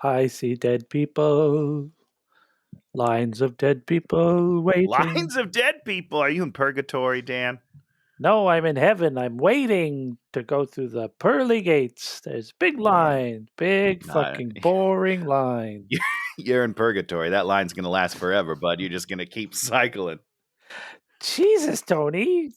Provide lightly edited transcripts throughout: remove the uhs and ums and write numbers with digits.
I see dead people. Lines of dead people waiting. Lines of dead people. Are you in purgatory, Dan? No, I'm in heaven. I'm waiting to go through the pearly gates. There's big line, big fucking boring line. You're in purgatory. That line's going to last forever, bud. You're just going to keep cycling. Jesus, Tony.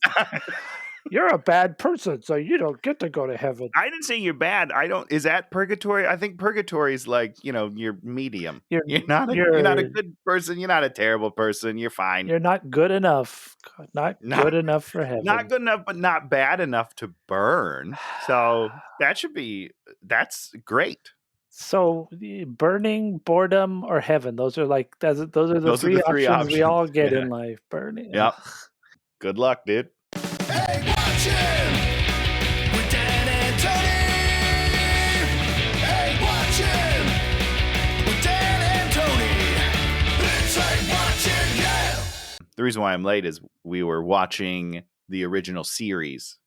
You're a bad person, so you don't get to go to heaven. I didn't say you're bad. Is that purgatory? I think purgatory is like, you're medium. You're not a good person. You're not a terrible person. You're fine. You're not good enough. Not good enough for heaven. Not good enough, but not bad enough to burn. So that's great. So burning, boredom, or heaven. Those are the three options we all get in life. Burning. Yep. Good luck, dude. Hey, watch him with Dan and Tony. Hey, watch him with Dan and Tony. It's like watching, yeah. The reason why I'm late is we were watching the original series.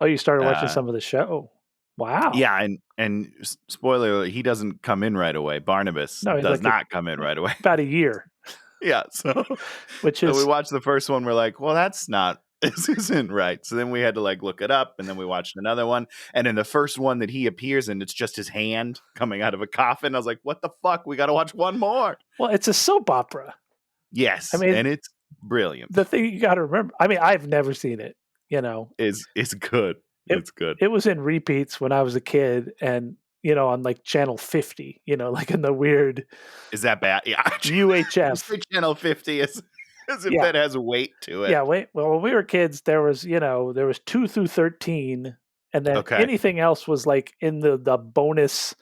Oh, you started watching some of the show? Wow. Yeah, and spoiler alert, he doesn't come in right away. Barnabas does not come in right away. About a year. Yeah, so we watched the first one. We're like, well, this isn't right. So then we had to look it up, and then we watched another one. And in the first one that he appears in, it's just his hand coming out of a coffin. I was like, what the fuck? We got to watch one more. Well, it's a soap opera. Yes, and it's brilliant. The thing you got to remember, I've never seen it, It's good. It's good. It was in repeats when I was a kid, and on channel 50, in the weird. Is that bad? Yeah. UHF. Channel 50 is as if that has weight to it. Yeah, well, when we were kids, there was 2 through 13, and then anything else was in the bonus.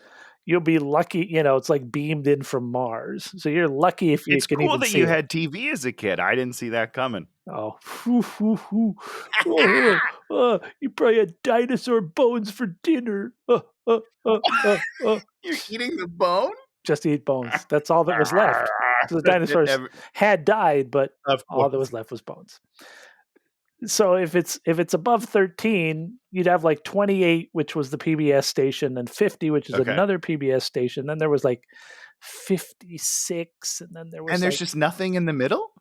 You'll be lucky, it's beamed in from Mars. So you're lucky if you it's can cool even that see you it. had TV as a kid. I didn't see that coming. Oh, you probably had dinosaur bones for dinner. You're eating the bone? Just eat bones. That's all that was left. So the dinosaurs had died, but all that was left was bones. So if it's above 13, you'd have 28, which was the PBS station, and 50, which is another PBS station. Then there was 56, and then there was there's just nothing in the middle?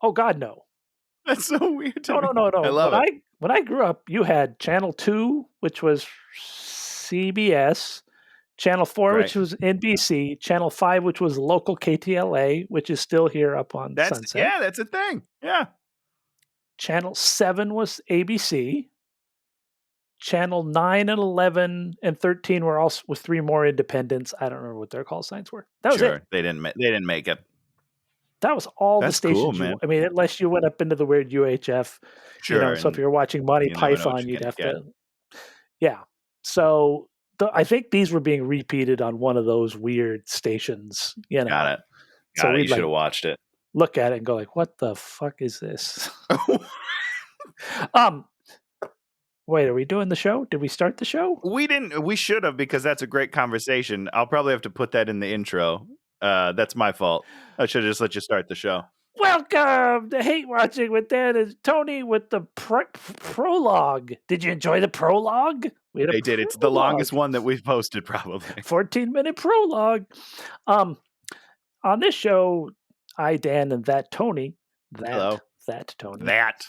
Oh God, no. That's so weird. No. I love it. When I grew up, you had Channel 2, which was CBS, Channel 4, which was NBC, Channel 5, which was local KTLA, which is still here up on Sunset. Yeah, that's a thing. Yeah. Channel 7 was ABC. Channel 9 and 11 and 13 were also with 3 more independents. I don't remember what their call signs were. That was it. They didn't make it. That was all That's the stations. Cool, man. Unless you went up into the weird UHF. Sure. So if you're watching Monty Python, you'd have to. Yeah. So I think these were being repeated on one of those weird stations. Got it. You should have watched it. Look at it and go what the fuck is this? Wait, are we doing the show? Did we start the show? We didn't. We should have, because that's a great conversation. I'll probably have to put that in the intro. That's my fault. I should have just let you start the show. Welcome to Hate Watching with Dan and Tony with the prologue. Did you enjoy the prologue? They did. It's the longest one that we've posted, probably. 14-minute prologue. On this show, I, Dan, and that Tony, that Tony, that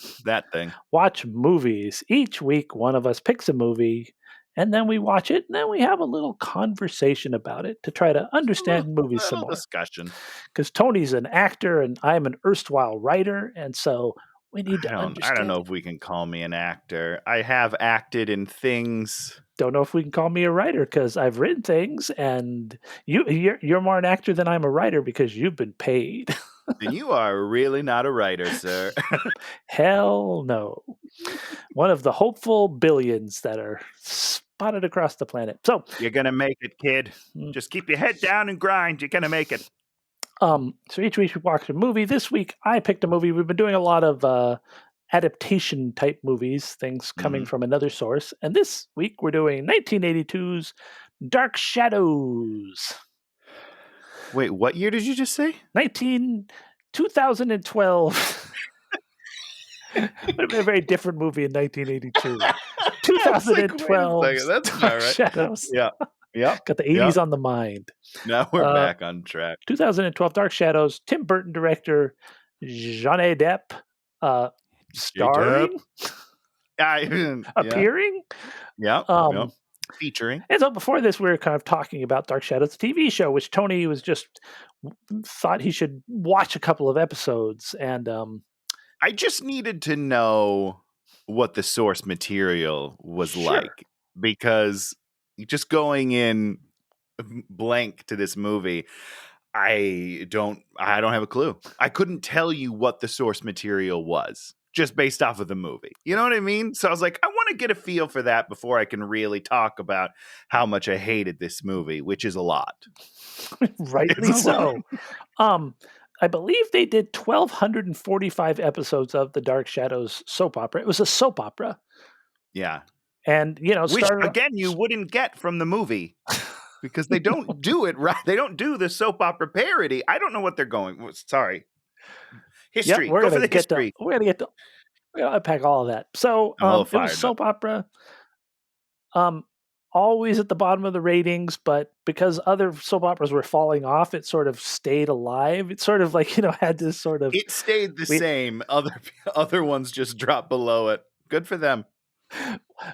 thing, watch movies. Each week, one of us picks a movie, and then we watch it, and then we have a little conversation about it to try to understand movies some more. Discussion. Because Tony's an actor, and I'm an erstwhile writer, and so we need to understand. I don't know if we can call me an actor. I have acted in things. Don't know if we can call me a writer, because I've written things, and you're more an actor than I'm a writer because you've been paid. Then you are really not a writer, sir. Hell no. One of the hopeful billions that are spotted across the planet. So you're gonna make it, kid. Just keep your head down and grind. You're gonna make it. So each week we watch a movie. This week I picked a movie. We've been doing a lot of adaptation type movies, things coming from another source. And this week we're doing 1982's Dark Shadows. Wait, what year did you just say? 2012. Would have been a very different movie in 1982. 2012. That's all right. Shadows. Yeah. Yep. Got the 80s on the mind. Now we're back on track. 2012 Dark Shadows, Tim Burton director, Johnny Depp starring, appearing. Yeah. Featuring. And so before this, we were kind of talking about Dark Shadows, the TV show, which Tony was just thought he should watch a couple of episodes. And I just needed to know what the source material was like, because just going in blank to this movie, I don't have a clue. I couldn't tell you what the source material was just based off of the movie. You know what I mean? So I was like, I want to get a feel for that before I can really talk about how much I hated this movie, which is a lot. Rightly so. I believe they did 1,245 episodes of the Dark Shadows soap opera. It was a soap opera. Yeah. And, which, again, you wouldn't get from the movie. Because they don't do it right. They don't do the soap opera parody. I don't know what they're going. Sorry. History. We're going to get to unpack all of that. So it was soap opera. Always at the bottom of the ratings, but because other soap operas were falling off, it sort of stayed alive. It sort of had this sort of. It stayed the same. Other ones just dropped below it. Good for them.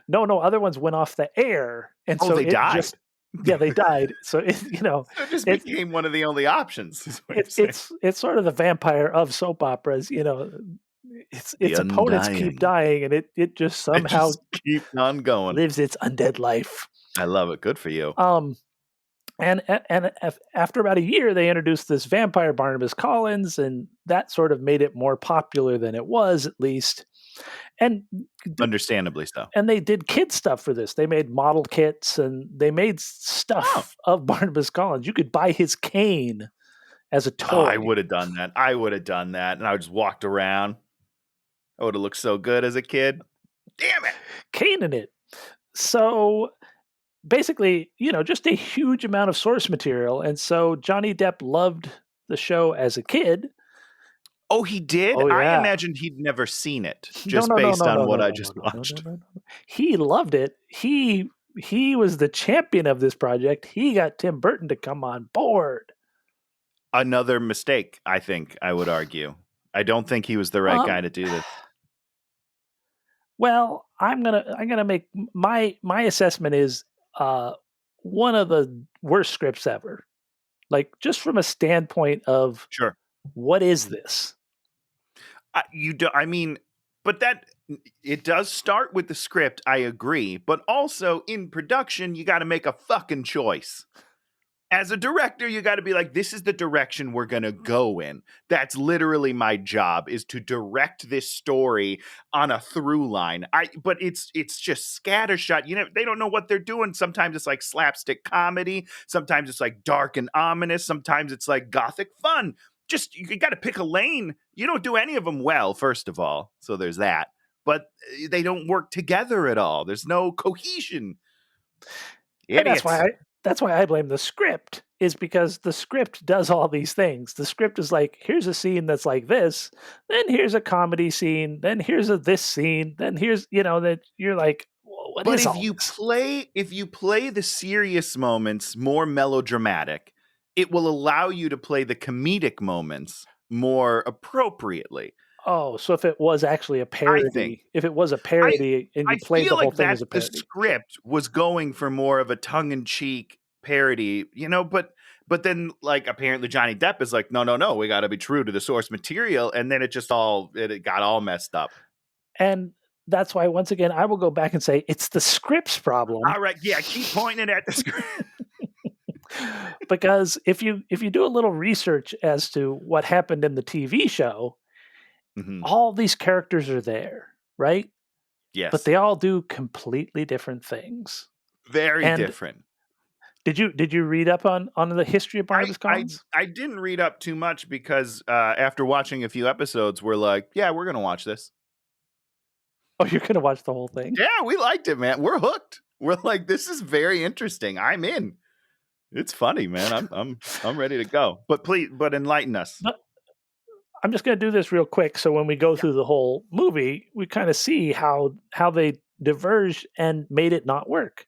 No, other ones went off the air, and so they died. They died. So it just became one of the only options. It's sort of the vampire of soap operas. Its opponents keep dying, and it just somehow keeps on going, lives its undead life. I love it. Good for you. And after about a year, they introduced this vampire Barnabas Collins, and that sort of made it more popular than it was, at least. And understandably so. And they did kid stuff for this. They made model kits, and they made stuff of Barnabas Collins. You could buy his cane as a toy. I would have done that. And I just walked around. I would have looked so good as a kid. Damn it. Cane in it. So basically, just a huge amount of source material. And so Johnny Depp loved the show as a kid. Oh, he did? Oh, yeah. I imagined he'd never seen it, just based on what I just watched. No. He loved it. He was the champion of this project. He got Tim Burton to come on board. Another mistake, I think, I would argue. I don't think he was the right guy to do this. Well, I'm gonna make my assessment is one of the worst scripts ever. Like, just from a standpoint of what is this? But that it does start with the script. I agree, but also in production, you got to make a fucking choice. As a director, you got to be like, this is the direction we're going to go in. That's literally my job, is to direct this story on a through line. But it's just scattershot. They don't know what they're doing. Sometimes it's like slapstick comedy. Sometimes it's like dark and ominous. Sometimes it's like gothic fun. Just, you got to pick a lane. You don't do any of them well, first of all. So there's that. But they don't work together at all. There's no cohesion. Idiots. That's why I blame the script, is because the script does all these things. The script is like, here's a scene that's like this, then here's a comedy scene, then here's this scene, then here's, that you're like, well, what is all this? If you play the serious moments more melodramatic, it will allow you to play the comedic moments more appropriately. Oh, so if it was actually a parody, and you played the whole thing as a parody. The script was going for more of a tongue-in-cheek parody, but then, like, apparently Johnny Depp is like, no, we got to be true to the source material, and then it got all messed up. And that's why, once again, I will go back and say it's the script's problem. All right, yeah, keep pointing at the script. Because if you do a little research as to what happened in the TV show, all these characters are there, right? Yes. But they all do completely different things. Very different. Did you read up on the history of Barnabas Collins? I didn't read up too much because after watching a few episodes, we're like, yeah, we're going to watch this. Oh, you're going to watch the whole thing? Yeah, we liked it, man. We're hooked. We're like, this is very interesting. I'm in. It's funny, man. I'm ready to go. But please, enlighten us. I'm just going to do this real quick. So when we go through the whole movie, we kind of see how they diverged and made it not work.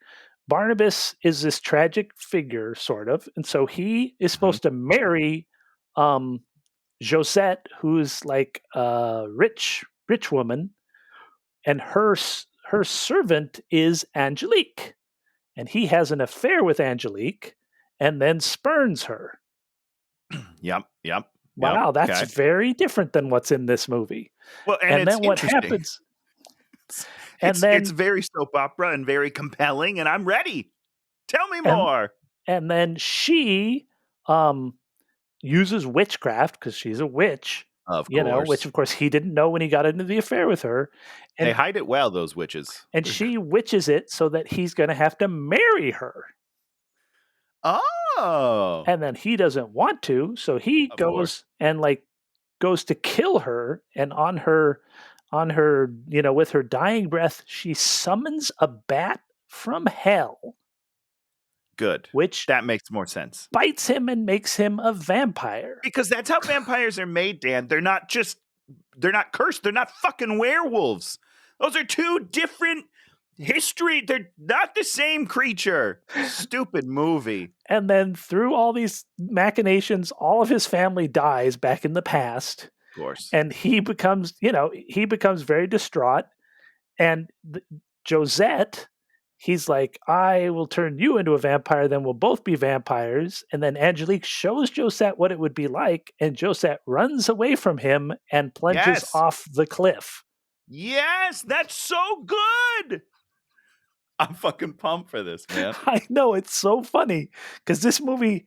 Barnabas is this tragic figure, sort of, and so he is supposed to marry Josette, who's like a rich woman, and her servant is Angelique, and he has an affair with Angelique, and then spurns her. Yep. Wow, that's very different than what's in this movie. Well, and then what happens? It's very soap opera and very compelling, and I'm ready. Tell me more. And then she uses witchcraft because she's a witch. Of course. Which of course he didn't know when he got into the affair with her. And they hide it well, those witches. And she witches it so that he's going to have to marry her. Oh. And then he doesn't want to, so he goes to kill her, and on her, with her dying breath, she summons a bat from hell. Good. Which that makes more sense. Bites him and makes him a vampire. Because that's how vampires are made, Dan. They're not cursed. They're not fucking werewolves. Those are two different history. They're not the same creature. Stupid movie. And then through all these machinations, all of his family dies back in the past. Of course. And he becomes very distraught. And Josette, he's like, I will turn you into a vampire, then we'll both be vampires. And then Angelique shows Josette what it would be like, and Josette runs away from him and plunges off the cliff. Yes, that's so good. I'm fucking pumped for this, man. I know, it's so funny because this movie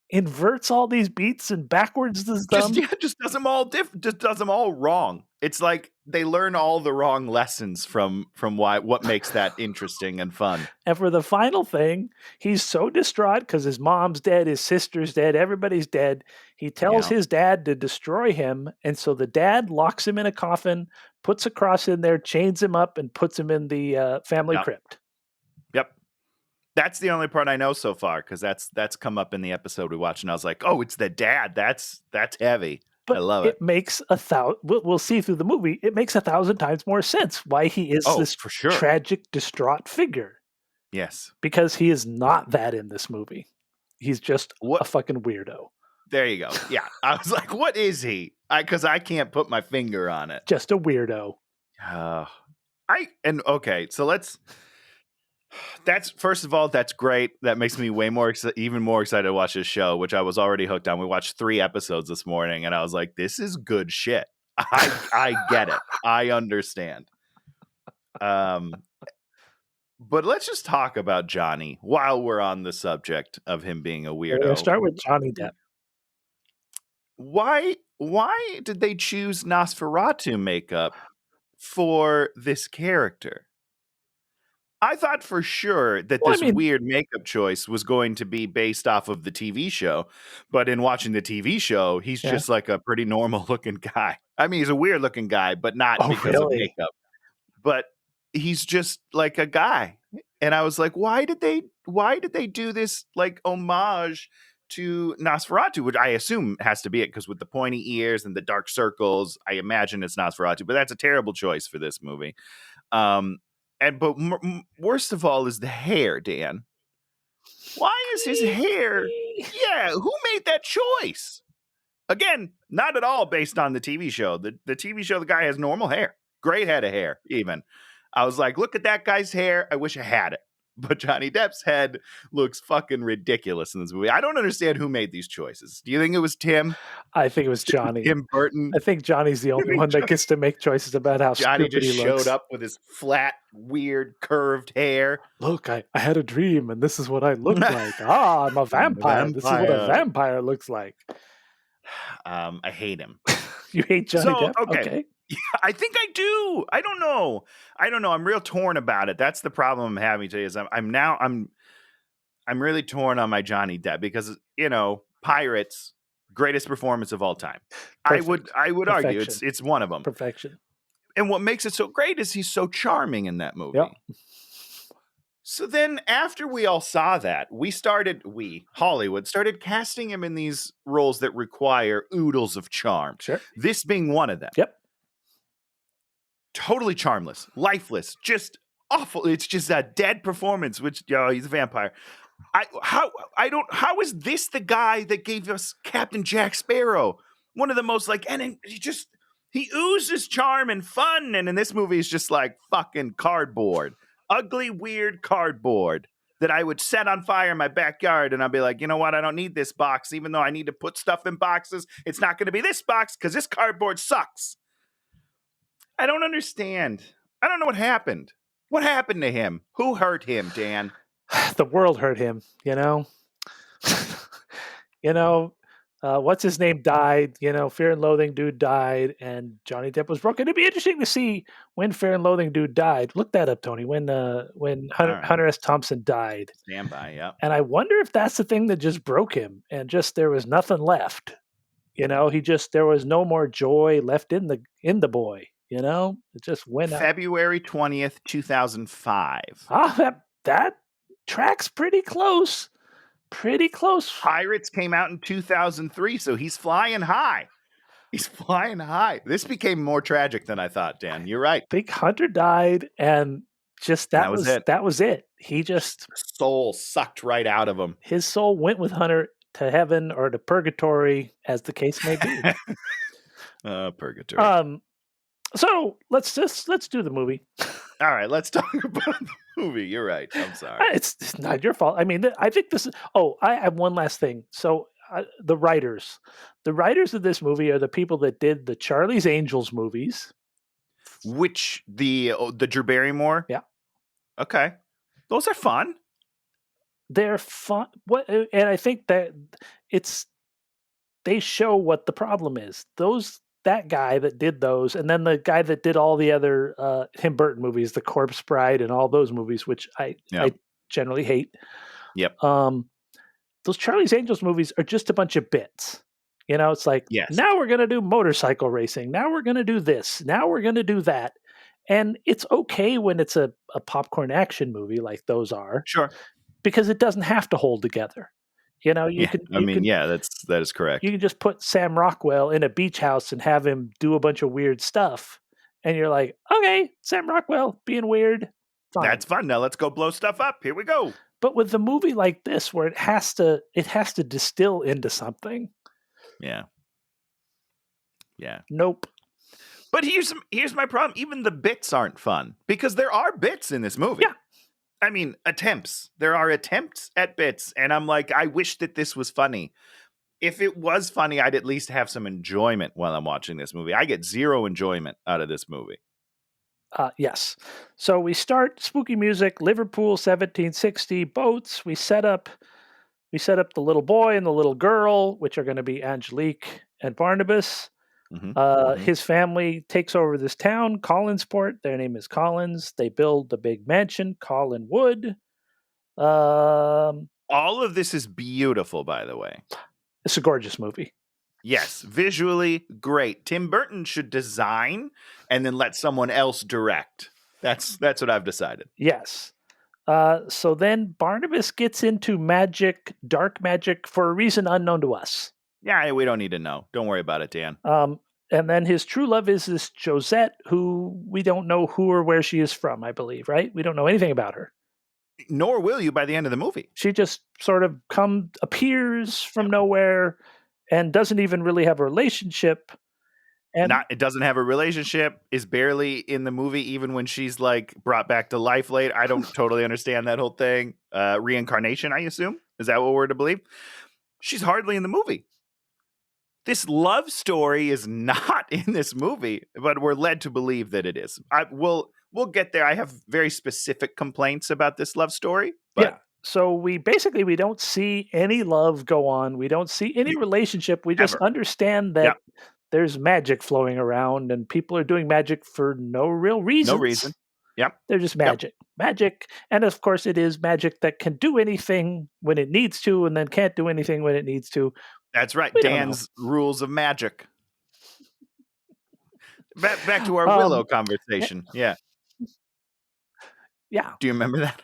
inverts all these beats and backwards this dumb. Just does them all different. Just does them all wrong. It's like they learn all the wrong lessons from what makes that interesting and fun. And for the final thing, he's so distraught because his mom's dead, his sister's dead, everybody's dead. He tells his dad to destroy him, and so the dad locks him in a coffin, puts a cross in there, chains him up, and puts him in the family crypt. Yep. That's the only part I know so far, because that's come up in the episode we watched, and I was like, oh, it's the dad. That's heavy. But I love it. It makes we'll see through the movie, it makes 1,000 times more sense why he is this for sure. tragic, distraught figure. Yes. Because he is not that in this movie. He's just a fucking weirdo. There you go. Yeah. I was like, what is he? Because I can't put my finger on it. Just a weirdo. So let's... First of all, that's great. That makes me even more excited to watch this show, which I was already hooked on. We watched 3 episodes this morning, and I was like, "This is good shit." I get it. I understand. But let's just talk about Johnny while we're on the subject of him being a weirdo. We'll start with Johnny Depp. Why did they choose Nosferatu makeup for this character? I thought for sure that weird makeup choice was going to be based off of the TV show, but in watching the TV show, he's just like a pretty normal looking guy. I mean, he's a weird looking guy, but not because of makeup. But he's just like a guy. And I was like, why did they do this like homage to Nosferatu, which I assume has to be it, because with the pointy ears and the dark circles, I imagine it's Nosferatu, but that's a terrible choice for this movie. But worst of all is the hair, Dan. Why is his hair? Yeah, who made that choice? Again, not at all based on the TV show. The TV show, the guy has normal hair. Great head of hair, even. I was like, look at that guy's hair. I wish I had it. But Johnny Depp's head looks fucking ridiculous in this movie. I don't understand who made these choices. Do you think it was Tim? I think it was Johnny. Tim Burton. I think Johnny's the only one that gets to make choices about how Johnny stupid just he looks. showed up with his flat, weird, curved hair. Look, I had a dream, and this is what I look like. I'm a vampire. This is what a vampire looks like. I hate him. You hate Johnny Depp? Okay. Yeah, I think I do. I don't know. I'm real torn about it. That's the problem I'm having today. Is I'm really torn on my Johnny Depp because Pirates, greatest performance of all time. Perfect. I would argue it's one of them. Perfection. And what makes it so great is he's so charming in that movie. Yep. So then after we all saw that, Hollywood started casting him in these roles that require oodles of charm. Sure. This being one of them. Yep. Totally charmless, lifeless, just awful. It's just a dead performance, which, he's a vampire. How is this the guy that gave us Captain Jack Sparrow? One of the most and he oozes charm and fun. And in this movie, he's just like fucking cardboard, ugly, weird cardboard that I would set on fire in my backyard. And I'd be like, you know what? I don't need this box, even though I need to put stuff in boxes. It's not going to be this box because this cardboard sucks. I don't understand. I don't know what happened. What happened to him? Who hurt him, Dan? The world hurt him, what's his name died, Fear and Loathing dude died, and Johnny Depp was broken. It'd be interesting to see when Fear and Loathing dude died. Look that up, Tony, when Hunter S. Thompson died. Stand by, yeah. And I wonder if that's the thing that just broke him, and just there was nothing left. There was no more joy left in the boy, it just went out. February 20th, 2005. That tracks pretty close. Pretty close. Pirates came out in 2003, so he's flying high. He's flying high. This became more tragic than I thought, Dan. You're right. Big Hunter died, and just that was it. That was it. He just soul sucked right out of him. His soul went with Hunter to heaven or to purgatory, as the case may be. Purgatory. So let's do the movie. All right, let's talk about the movie. You're right. I'm sorry. It's not your fault. I mean, I think this is. Oh, I have one last thing. So the writers of this movie are the people that did the Charlie's Angels movies. Which the Drew Barrymore? Yeah. Okay, those are fun. They're fun. And I think that they show what the problem is. That guy that did those, and then the guy that did all the other Tim Burton movies, The Corpse Bride and all those movies, which I generally hate. Yep. Those Charlie's Angels movies are just a bunch of bits. It's like, now we're going to do motorcycle racing. Now we're going to do this. Now we're going to do that. And it's okay when it's a popcorn action movie like those are. Sure. Because it doesn't have to hold together. That is correct. You can just put Sam Rockwell in a beach house and have him do a bunch of weird stuff. And you're like, okay, Sam Rockwell being weird. Fine. That's fun. Now let's go blow stuff up. Here we go. But with the movie like this, where it has to distill into something. Yeah. Yeah. Nope. But here's my problem. Even the bits aren't fun because there are bits in this movie. Yeah. I mean, attempts. There are attempts at bits. And I'm like, I wish that this was funny. If it was funny, I'd at least have some enjoyment while I'm watching this movie. I get zero enjoyment out of this movie. Yes. So we start spooky music, Liverpool, 1760, boats. We set up the little boy and the little girl, which are going to be Angelique and Barnabas. Mm-hmm. His family takes over this town, Collinsport. Their name is Collins. They build the big mansion, Collinwood. All of this is beautiful, by the way. It's a gorgeous movie. Yes, visually great. Tim Burton should design and then let someone else direct. That's what I've decided. Yes. So then Barnabas gets into magic, dark magic, for a reason unknown to us. Yeah, we don't need to know. Don't worry about it, Dan. And then his true love is this Josette, who we don't know who or where she is from, I believe, right? We don't know anything about her. Nor will you by the end of the movie. She just sort of appears from nowhere and doesn't even really have a relationship. And it doesn't have a relationship, is barely in the movie, even when she's like brought back to life late. I don't totally understand that whole thing. Reincarnation, I assume? Is that what we're to believe? She's hardly in the movie. This love story is not in this movie, but we're led to believe that it is. We'll get there. I have very specific complaints about this love story. But yeah. So we don't see any love go on. We don't see any relationship. We just understand that there's magic flowing around and people are doing magic for no real reason. No reason. Yep. They're just magic. Yep. Magic. And of course it is magic that can do anything when it needs to and then can't do anything when it needs to. That's right. Dan's rules of magic. Back to our Willow conversation. Yeah. Yeah. Do you remember that?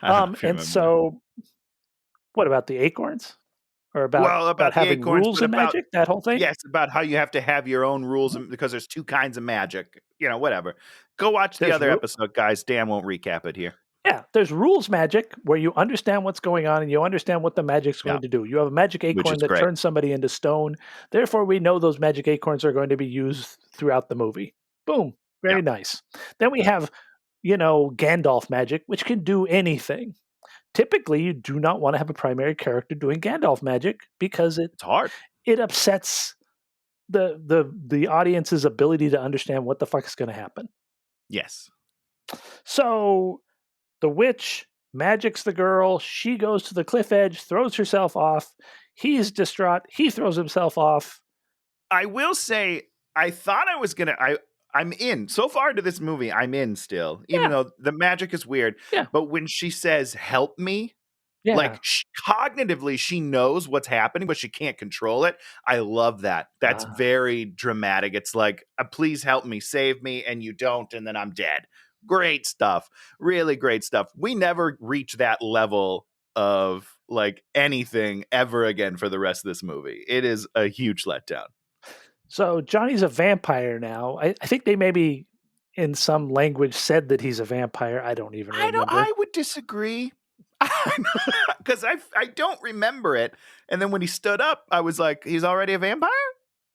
What about the acorns? Or about having acorns, rules of magic? That whole thing? Yes, about how you have to have your own rules because there's two kinds of magic. Whatever. Go watch the other episode, guys. Dan won't recap it here. Yeah, there's rules magic where you understand what's going on and you understand what the magic's going to do. You have a magic acorn that turns somebody into stone. Therefore, we know those magic acorns are going to be used throughout the movie. Boom. Very nice. Then we have, Gandalf magic, which can do anything. Typically, you do not want to have a primary character doing Gandalf magic because it's hard. It upsets the audience's ability to understand what the fuck is going to happen. Yes. So the witch magics the girl. She goes to the cliff edge, throws herself off. He's distraught. He throws himself off. I will say, I thought I was gonna. I'm in. So far into this movie, I'm in still, even though the magic is weird. Yeah. But when she says, help me, like cognitively, she knows what's happening, but she can't control it. I love that. That's very dramatic. It's like, please help me, save me, and you don't, and then I'm dead. Great stuff. Really great stuff. We never reach that level of like anything ever again for the rest of this movie. It is a huge letdown. So Johnny's a vampire now. I think they maybe in some language said that he's a vampire. I don't even remember. I would disagree. Because I don't remember it. And then when he stood up, I was like, he's already a vampire?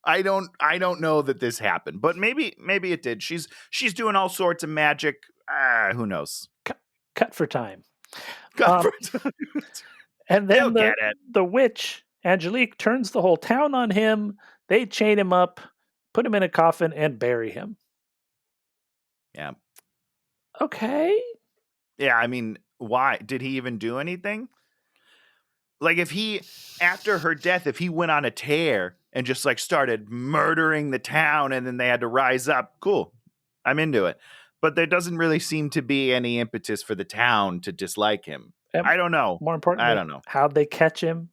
I don't know that this happened, but maybe it did. She's doing all sorts of magic. Who knows? Cut for time. And then the witch, Angelique, turns the whole town on him. They chain him up, put him in a coffin, and bury him. Yeah. Okay. Yeah, I mean, why? Did he even do anything? Like, if he, after her death, if he went on a tear and just, like, started murdering the town and then they had to rise up, cool. I'm into it. But there doesn't really seem to be any impetus for the town to dislike him. I don't know. More importantly, I don't know. How'd they catch him?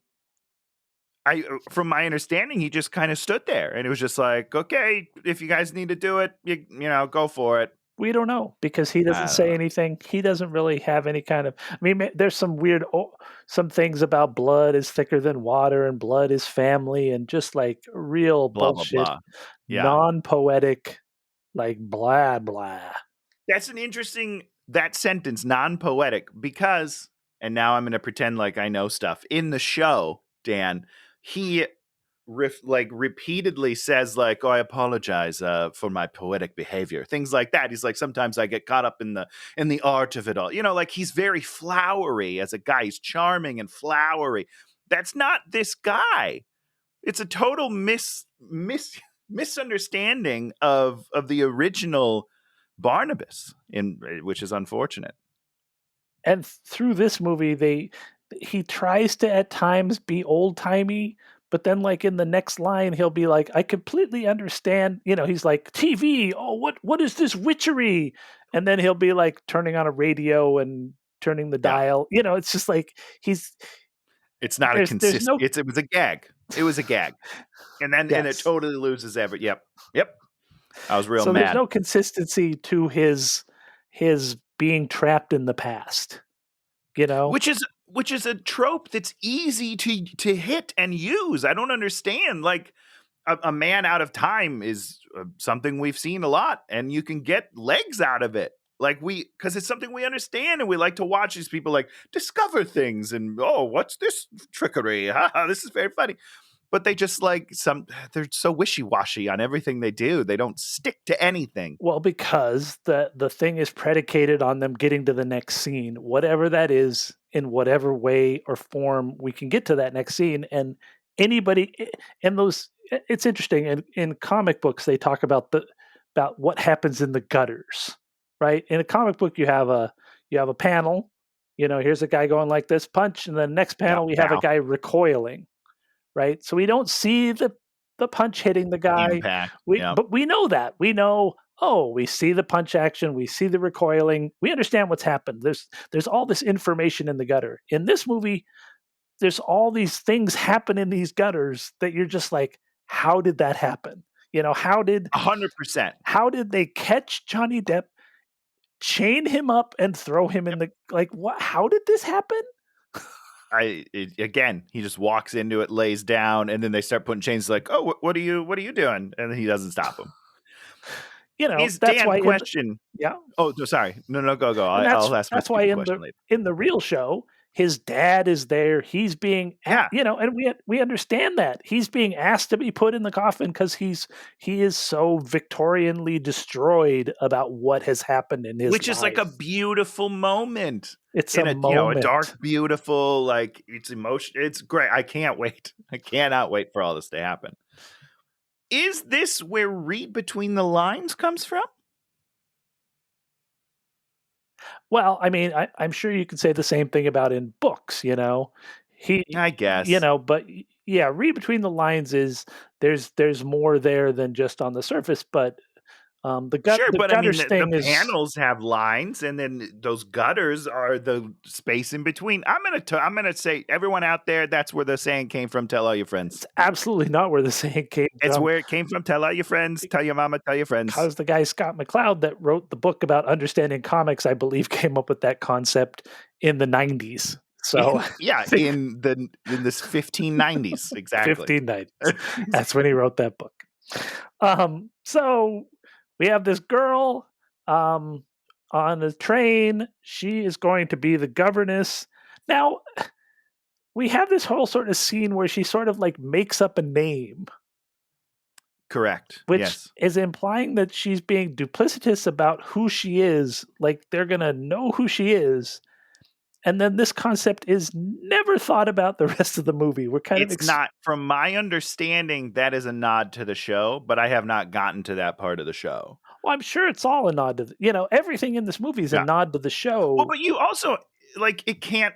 From my understanding, he just kind of stood there and it was just like, okay, if you guys need to do it, you go for it. We don't know because he doesn't say anything. He doesn't really have any kind of. I mean, there's some weird, some things about blood is thicker than water and blood is family and just like real bullshit, blah, blah. Yeah. Non-poetic, like blah blah. That's an interesting that sentence, non-poetic, because, and now I'm going to pretend like I know stuff in the show, Dan. He repeatedly says like, oh, I apologize for my poetic behavior, things like that. He's like, sometimes I get caught up in the art of it all, like he's very flowery as a guy. He's charming and flowery. That's not this guy. It's a total misunderstanding of the original Barnabas, which is unfortunate. And through this movie, he tries to at times be old-timey, but then like in the next line he'll be like, I completely understand, he's like, TV, oh, what is this witchery? And then he'll be like turning on a radio and turning the dial. It's just like it's not a consistent, it was a gag. It was a gag. And then and it totally loses Yep. I was real mad. So there's no consistency to his being trapped in the past, which is a trope that's easy to hit and use. I don't understand. Like a man out of time is something we've seen a lot, and you can get legs out of it. Like because it's something we understand, and we like to watch these people like discover things. And what's this trickery? This is very funny. But they just they're so wishy-washy on everything they do. They don't stick to anything. Well, because the thing is predicated on them getting to the next scene, whatever that is, in whatever way or form we can get to that next scene. And anybody in those, it's interesting. In comic books, they talk about what happens in the gutters, right? In a comic book, you have a panel. Here's a guy going like this, punch, and the next panel we have a guy recoiling. Right, so we don't see the punch hitting the guy. Impact. But we know that. We know. We see the punch action. We see the recoiling. We understand what's happened. There's all this information in the gutter. In this movie, there's all these things happen in these gutters that you're just like, how did that happen? How did 100%? How did they catch Johnny Depp, chain him up, and throw him in the what? How did this happen? Again, he just walks into it, lays down, and then they start putting chains like, oh, what are you doing? And he doesn't stop him. you know, Is that's Dan why. question? Yeah. Oh, sorry. No, go. That's I'll ask my why question later. in the real show, his dad is there. He's being, you know, and we understand that he's being asked to be put in the coffin because he is so Victorianly destroyed about what has happened in his Which life. is like a beautiful moment. It's a moment. You know, a dark, beautiful, like it's emotion. It's great. I can't wait. I cannot wait for all this to happen. Is this where read between the lines comes from? Well, I mean, I'm sure you could say the same thing about in books, you know. I guess. You know, but yeah, read between the lines is there's more there than just on the surface, but the gutters thing the is panels have lines, and then those gutters are the space in between. I'm gonna say, everyone out there, that's where the saying came from. Tell all your friends. It's absolutely not where the saying came from. It's where it came from. Tell all your friends. Tell your mama. Tell your friends. Because the guy Scott McCloud that wrote the book about understanding comics, I believe, came up with that concept in the 90s. So in this 1590s, exactly. 1590s. That's when he wrote that book. So we have this girl on the train. She is going to be the governess. Now, we have this whole sort of scene where she sort of like makes up a name. Correct. Which is implying that she's being duplicitous about who she is. Like they're going to know who she is. And then this concept is never thought about the rest of the movie. We're kind of not, from my understanding, that is a nod to the show, but I have not gotten to that part of the show. Well, I'm sure it's all a nod to, you know, everything in this movie is a nod to the show. Well, but you also, like, it can't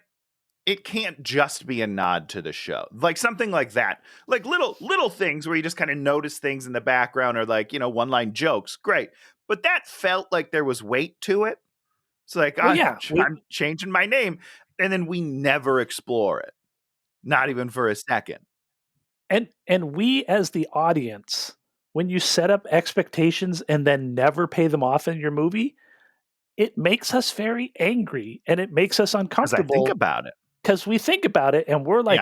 just be a nod to the show. Like something like that. Like little things where you just kind of notice things in the background, or like, you know, one-line jokes. Great. But that felt like there was weight to it. It's like, I'm changing my name. And then we never explore it. Not even for a second. And we as the audience, when you set up expectations and then never pay them off in your movie, it makes us very angry and it makes us uncomfortable. I think about it. Because we think about it and we're like,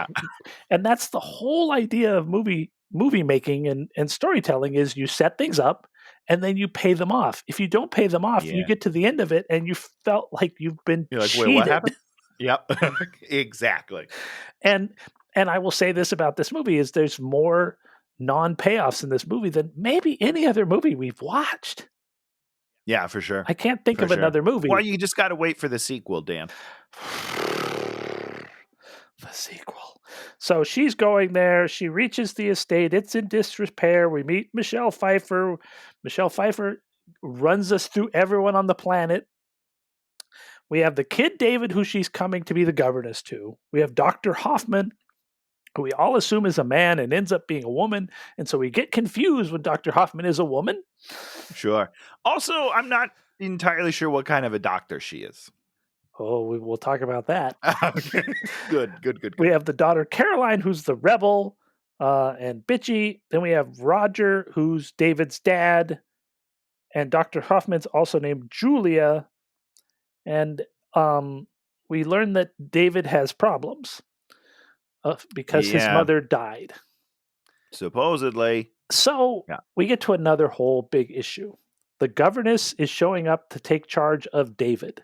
and that's the whole idea of movie making and storytelling is you set things up and then you pay them off. If you don't pay them off, you get to the end of it and you felt like you've been cheated. Wait, what happened? Yep, exactly. And I will say this about this movie is there's more non-payoffs in this movie than maybe any other movie we've watched. Yeah, for sure. I can't think of another movie. Well, you just got to wait for the sequel, Dan. The sequel. So she's going there. She reaches the estate. It's in disrepair. We meet Michelle Pfeiffer. Michelle Pfeiffer runs us through everyone on the planet. We have the kid David, who she's coming to be the governess to. We have Dr. Hoffman, who we all assume is a man and ends up being a woman. And so we get confused when Dr. Hoffman is a woman. Sure. Also, I'm not entirely sure what kind of a doctor she is. Oh, we'll talk about that. Okay. Good. We have the daughter Caroline, who's the rebel and bitchy. Then we have Roger, who's David's dad. And Dr. Hoffman's also named Julia. And we learn that David has problems because his mother died. Supposedly. So we get to another whole big issue. The governess is showing up to take charge of David.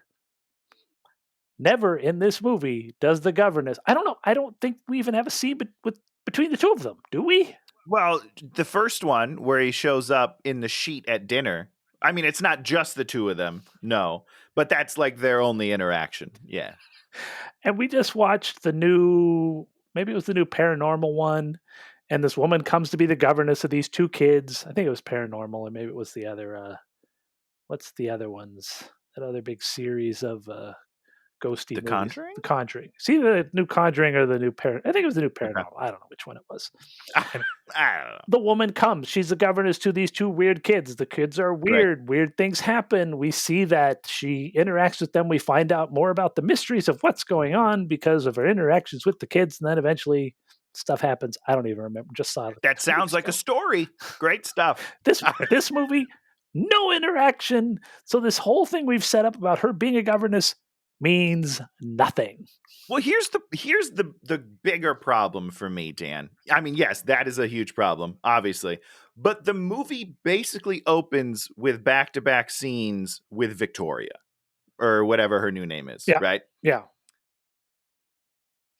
Never in this movie does the governess. I don't know. I don't think we even have a scene between the two of them. Do we? Well, the first one where he shows up in the sheet at dinner. I mean, it's not just the two of them. No, but that's like their only interaction. Yeah. And we just watched maybe it was the new Paranormal one. And this woman comes to be the governess of these two kids. I think it was Paranormal, and maybe it was the other. What's the other ones? That other big series of ghosty movies. Conjuring? The Conjuring. See the new Conjuring or the new I think it was the new Paranormal. I don't know which one it was. I don't know. The woman comes. She's the governess to these two weird kids. The kids are weird. Right. Weird things happen. We see that she interacts with them. We find out more about the mysteries of what's going on because of her interactions with the kids. And then eventually stuff happens. I don't even remember. Just saw it. That sounds like a story. Great stuff. This movie, no interaction. So this whole thing we've set up about her being a governess means nothing. Well, here's the bigger problem for me, Dan. I mean, yes, that is a huge problem, obviously. But the movie basically opens with back-to-back scenes with Victoria, or whatever her new name is, right? Yeah.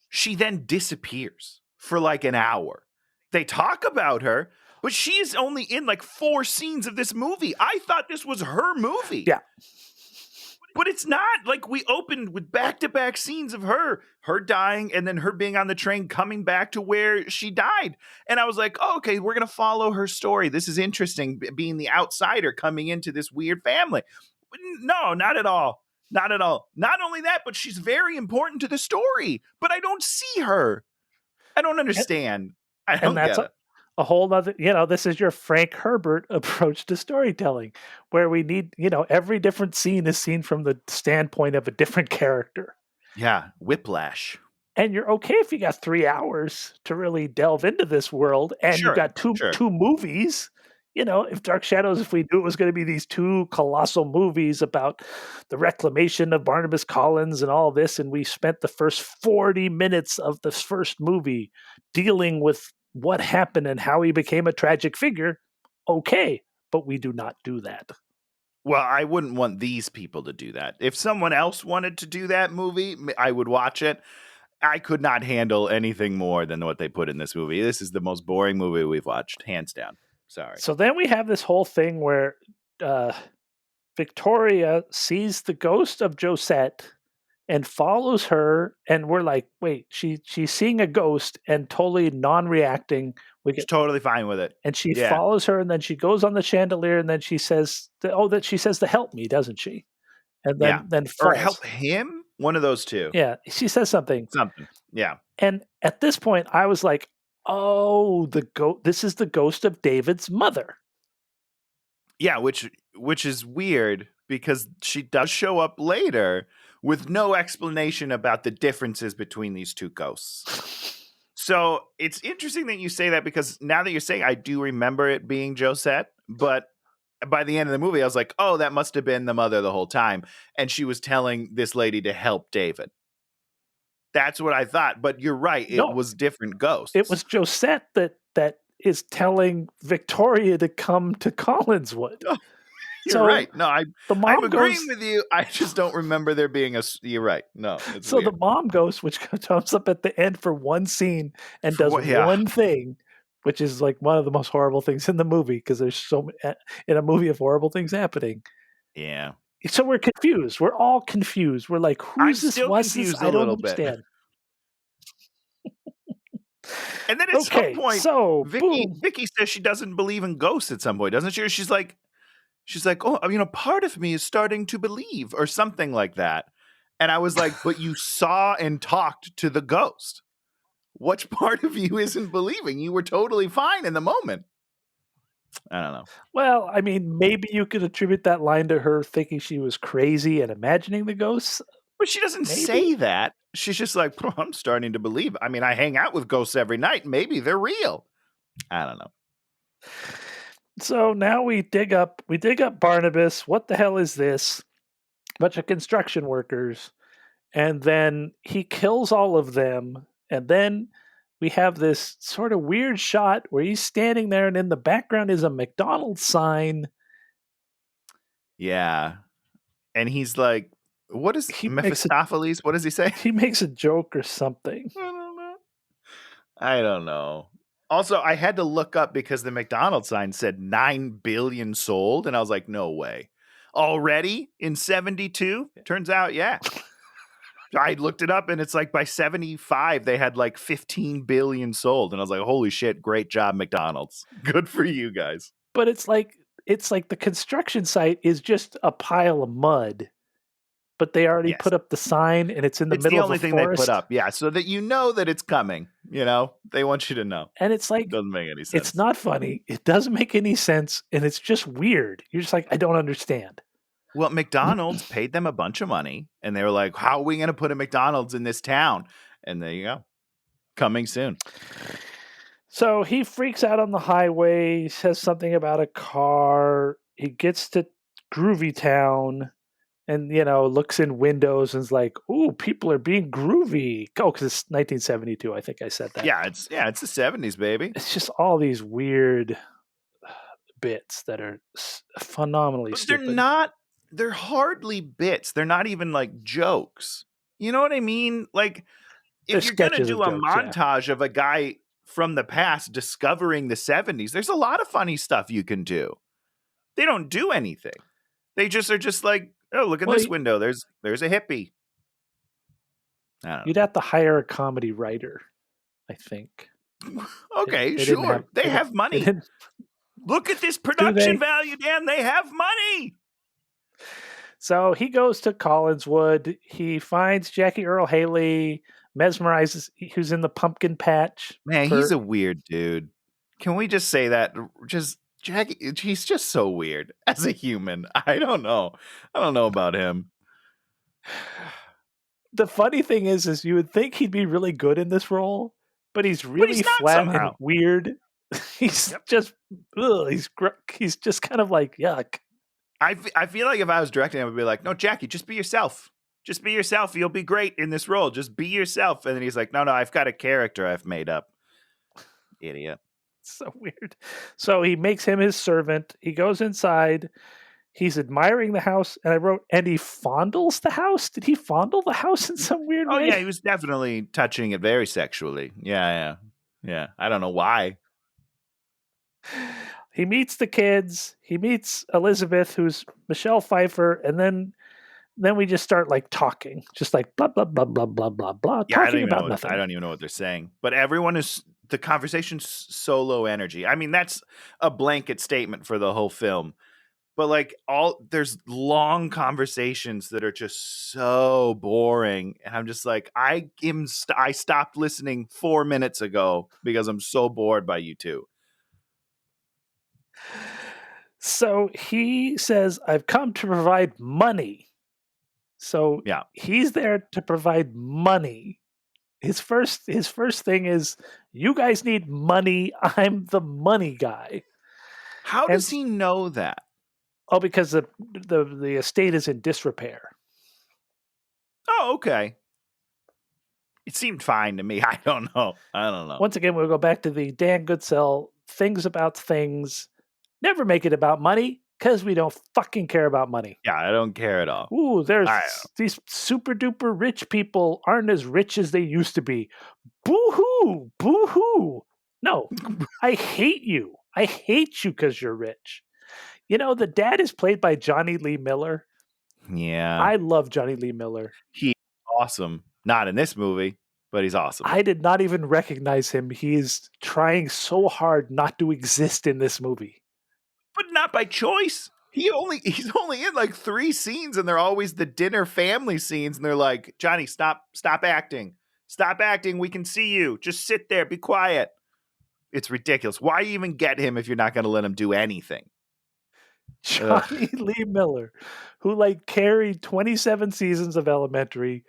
She then disappears for like an hour. They talk about her, but she's only in like 4 scenes of this movie. I thought this was her movie. Yeah. But it's not. Like, we opened with back-to-back scenes of her dying, and then her being on the train coming back to where she died. And I was like, oh, okay, we're going to follow her story. This is interesting, being the outsider coming into this weird family. But no, not at all. Not at all. Not only that, but she's very important to the story. But I don't see her. I don't understand. I don't get it. A whole other, this is your Frank Herbert approach to storytelling, where we need, every different scene is seen from the standpoint of a different character. Yeah, whiplash. And you're okay if you got 3 hours to really delve into this world, and you got two movies. If Dark Shadows, if we knew it was going to be these 2 colossal movies about the reclamation of Barnabas Collins and all this, and we spent the first 40 minutes of the first movie dealing with what happened and how he became a tragic figure, okay, but we do not do that. Well, I wouldn't want these people to do that. If someone else wanted to do that movie, I would watch it. I could not handle anything more than what they put in this movie. This is the most boring movie we've watched, hands down. Sorry. So then we have this whole thing where Victoria sees the ghost of Josette and follows her, and we're like, wait, she's seeing a ghost and totally non-reacting. She's totally fine with it. And she follows her, and then she goes on the chandelier, and then she says, she says to help me, doesn't she? And then falls. Or help him? One of those two. Yeah, she says something. Yeah. And at this point, I was like, oh, this is the ghost of David's mother. Yeah, which is weird, because she does show up later with no explanation about the differences between these 2 ghosts. So it's interesting that you say that, because now that you're saying, I do remember it being Josette, but by the end of the movie, I was like, oh, that must have been the mother the whole time. And she was telling this lady to help David. That's what I thought. But you're right. It was different ghosts. It was Josette that is telling Victoria to come to Collinswood. You're right. No, I'm agreeing with you. I just don't remember there being you're right. No. So weird. The mom ghost, which comes up at the end for one scene and does one thing, which is like one of the most horrible things in the movie, because there's so in a movie of horrible things happening. Yeah. So we're confused. We're all confused. We're like, who's this? What's this? I don't understand. And then at some point, Vicky says she doesn't believe in ghosts at some point, doesn't she? She's like, oh, part of me is starting to believe, or something like that. And I was like, but you saw and talked to the ghost. Which part of you isn't believing? You were totally fine in the moment. I don't know. Well, I mean, maybe you could attribute that line to her thinking she was crazy and imagining the ghosts. But she doesn't say that. She's just like, I'm starting to believe. I mean, I hang out with ghosts every night. Maybe they're real. I don't know. So now we dig up Barnabas. What the hell is this? Bunch of construction workers. And then he kills all of them. And then we have this sort of weird shot where he's standing there, and in the background is a McDonald's sign. Yeah. And he's like, what is Mephistopheles? What does he say? He makes a joke or something. I don't know. Also, I had to look up, because the McDonald's sign said 9 billion sold. And I was like, no way. Already in 72? Turns out, yeah. I looked it up, and it's like by 75, they had like 15 billion sold. And I was like, holy shit, great job, McDonald's. Good for you guys. But it's like the construction site is just a pile of mud. But they already put up the sign, and it's in the middle of the forest. It's the only thing they put up, yeah, so that you know that it's coming. They want you to know. And it's like, it doesn't make any sense. It's not funny. It doesn't make any sense, and it's just weird. You're just like, I don't understand. Well, McDonald's paid them a bunch of money, and they were like, how are we going to put a McDonald's in this town? And there you go. Coming soon. So he freaks out on the highway. He says something about a car. He gets to Groovy Town. and looks in windows and is like, "Ooh, people are being groovy." Oh, because it's 1972. I think I said that. Yeah, it's the 70s, baby. It's just all these weird bits that are phenomenally stupid. They're hardly bits. They're not even like jokes. You know what I mean? Like, if you're going to do a montage of a guy from the past discovering the 70s, there's a lot of funny stuff you can do. They don't do anything. They just are just like, oh, look at this window. There's a hippie. You'd have to hire a comedy writer, I think. Okay, sure. They have money. Look at this production value, Dan. They have money. So he goes to Collinswood. He finds Jackie Earle Haley, mesmerizes who's in the pumpkin patch. Man, he's a weird dude. Can we just say that? Just Jackie, he's just so weird as a human. I don't know about him. The funny thing is you would think he'd be really good in this role, but he's really flat and weird. He's just, he's just kind of like, yuck. I feel like if I was directing, I would be like, no, Jackie, just be yourself. Just be yourself. You'll be great in this role. Just be yourself. And then he's like, no, I've got a character I've made up. Idiot. So weird. So he makes him his servant. He goes inside. He's admiring the house. And I wrote, and he fondles the house. Did he fondle the house in some weird way? Oh, yeah. He was definitely touching it very sexually. Yeah. I don't know why. He meets the kids. He meets Elizabeth, who's Michelle Pfeiffer, and then we just start like talking, just like blah blah blah blah blah blah blah, talking about nothing. I don't even know what they're saying, but the conversation's so low energy. I mean, that's a blanket statement for the whole film, but like there's long conversations that are just so boring, and I'm just like, I stopped listening 4 minutes ago because I'm so bored by you two. So he says, I've come to provide money. So he's there to provide money. His first thing is, you guys need money. I'm the money guy. How does he know that? Oh, because the estate is in disrepair. Oh, okay. It seemed fine to me. I don't know. Once again, we'll go back to the Dan Goodsell things about things. Never make it about money, because we don't fucking care about money. Yeah, I don't care at all. Ooh, there's these super duper rich people aren't as rich as they used to be. Boo-hoo! Boo-hoo! No, I hate you. I hate you because you're rich. The dad is played by Johnny Lee Miller. Yeah. I love Johnny Lee Miller. He's awesome. Not in this movie, but he's awesome. I did not even recognize him. He's trying so hard not to exist in this movie. But not by choice. He's only in like 3 scenes, and they're always the dinner family scenes, and they're like, Johnny, stop acting. Stop acting. We can see you. Just sit there. Be quiet. It's ridiculous. Why even get him if you're not going to let him do anything? Johnny Lee Miller, who carried 27 seasons of Elementary,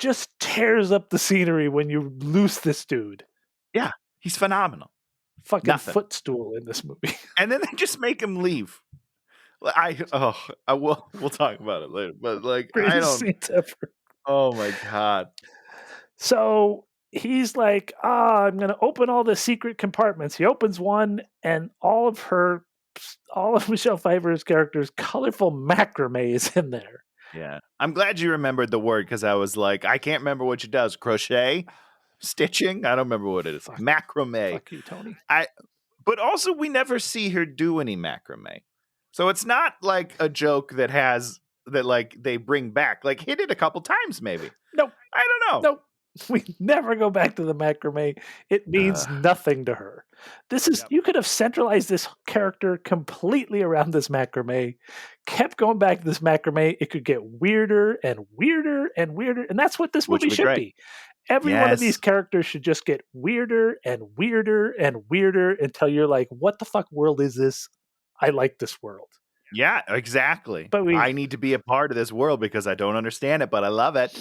just tears up the scenery when you loose this dude. Yeah, he's phenomenal. Fucking footstool in this movie. And then they just make him leave. We'll talk about it later. But greatest scenes ever. Oh my God. So he's like, I'm gonna open all the secret compartments. He opens one, and all of Michelle Pfeiffer's character's colorful macrame is in there. Yeah. I'm glad you remembered the word, because I was like, I can't remember what she does. Crochet? Stitching? I don't remember what it is. Macrame. Fuck you, Tony. But also, we never see her do any macrame. So it's not like a joke that they bring back. Hit it a couple times, maybe. Nope. I don't know. Nope. We never go back to the macrame. It means nothing to her. This is you could have centralized this character completely around this macrame, kept going back to this macrame. It could get weirder and weirder and weirder, and that's what this movie should be. Every one of these characters should just get weirder and weirder and weirder until you're like, what the fuck world is this? I like this world. Yeah, exactly. But I need to be a part of this world because I don't understand it, but I love it.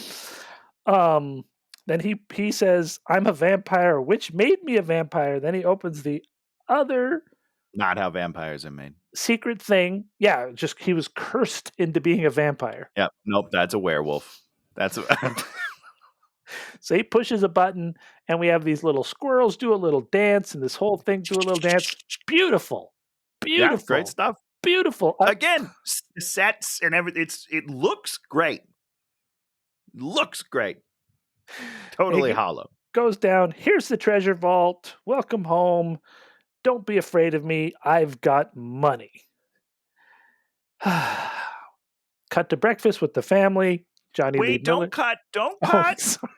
Then he says, I'm a vampire, which made me a vampire. Then he opens the other Not how vampires are made. Secret thing. Yeah, just he was cursed into being a vampire. Yep. Nope, that's a werewolf. That's So he pushes a button, and we have these little squirrels do a little dance, and this whole thing do a little dance. Beautiful. Yeah, great stuff. Beautiful. Again, sets and everything. It looks great. Looks great. Totally hollow. Goes down. Here's the treasure vault. Welcome home. Don't be afraid of me. I've got money. Cut to breakfast with the family. Johnny Lee Miller. Don't cut. Oh,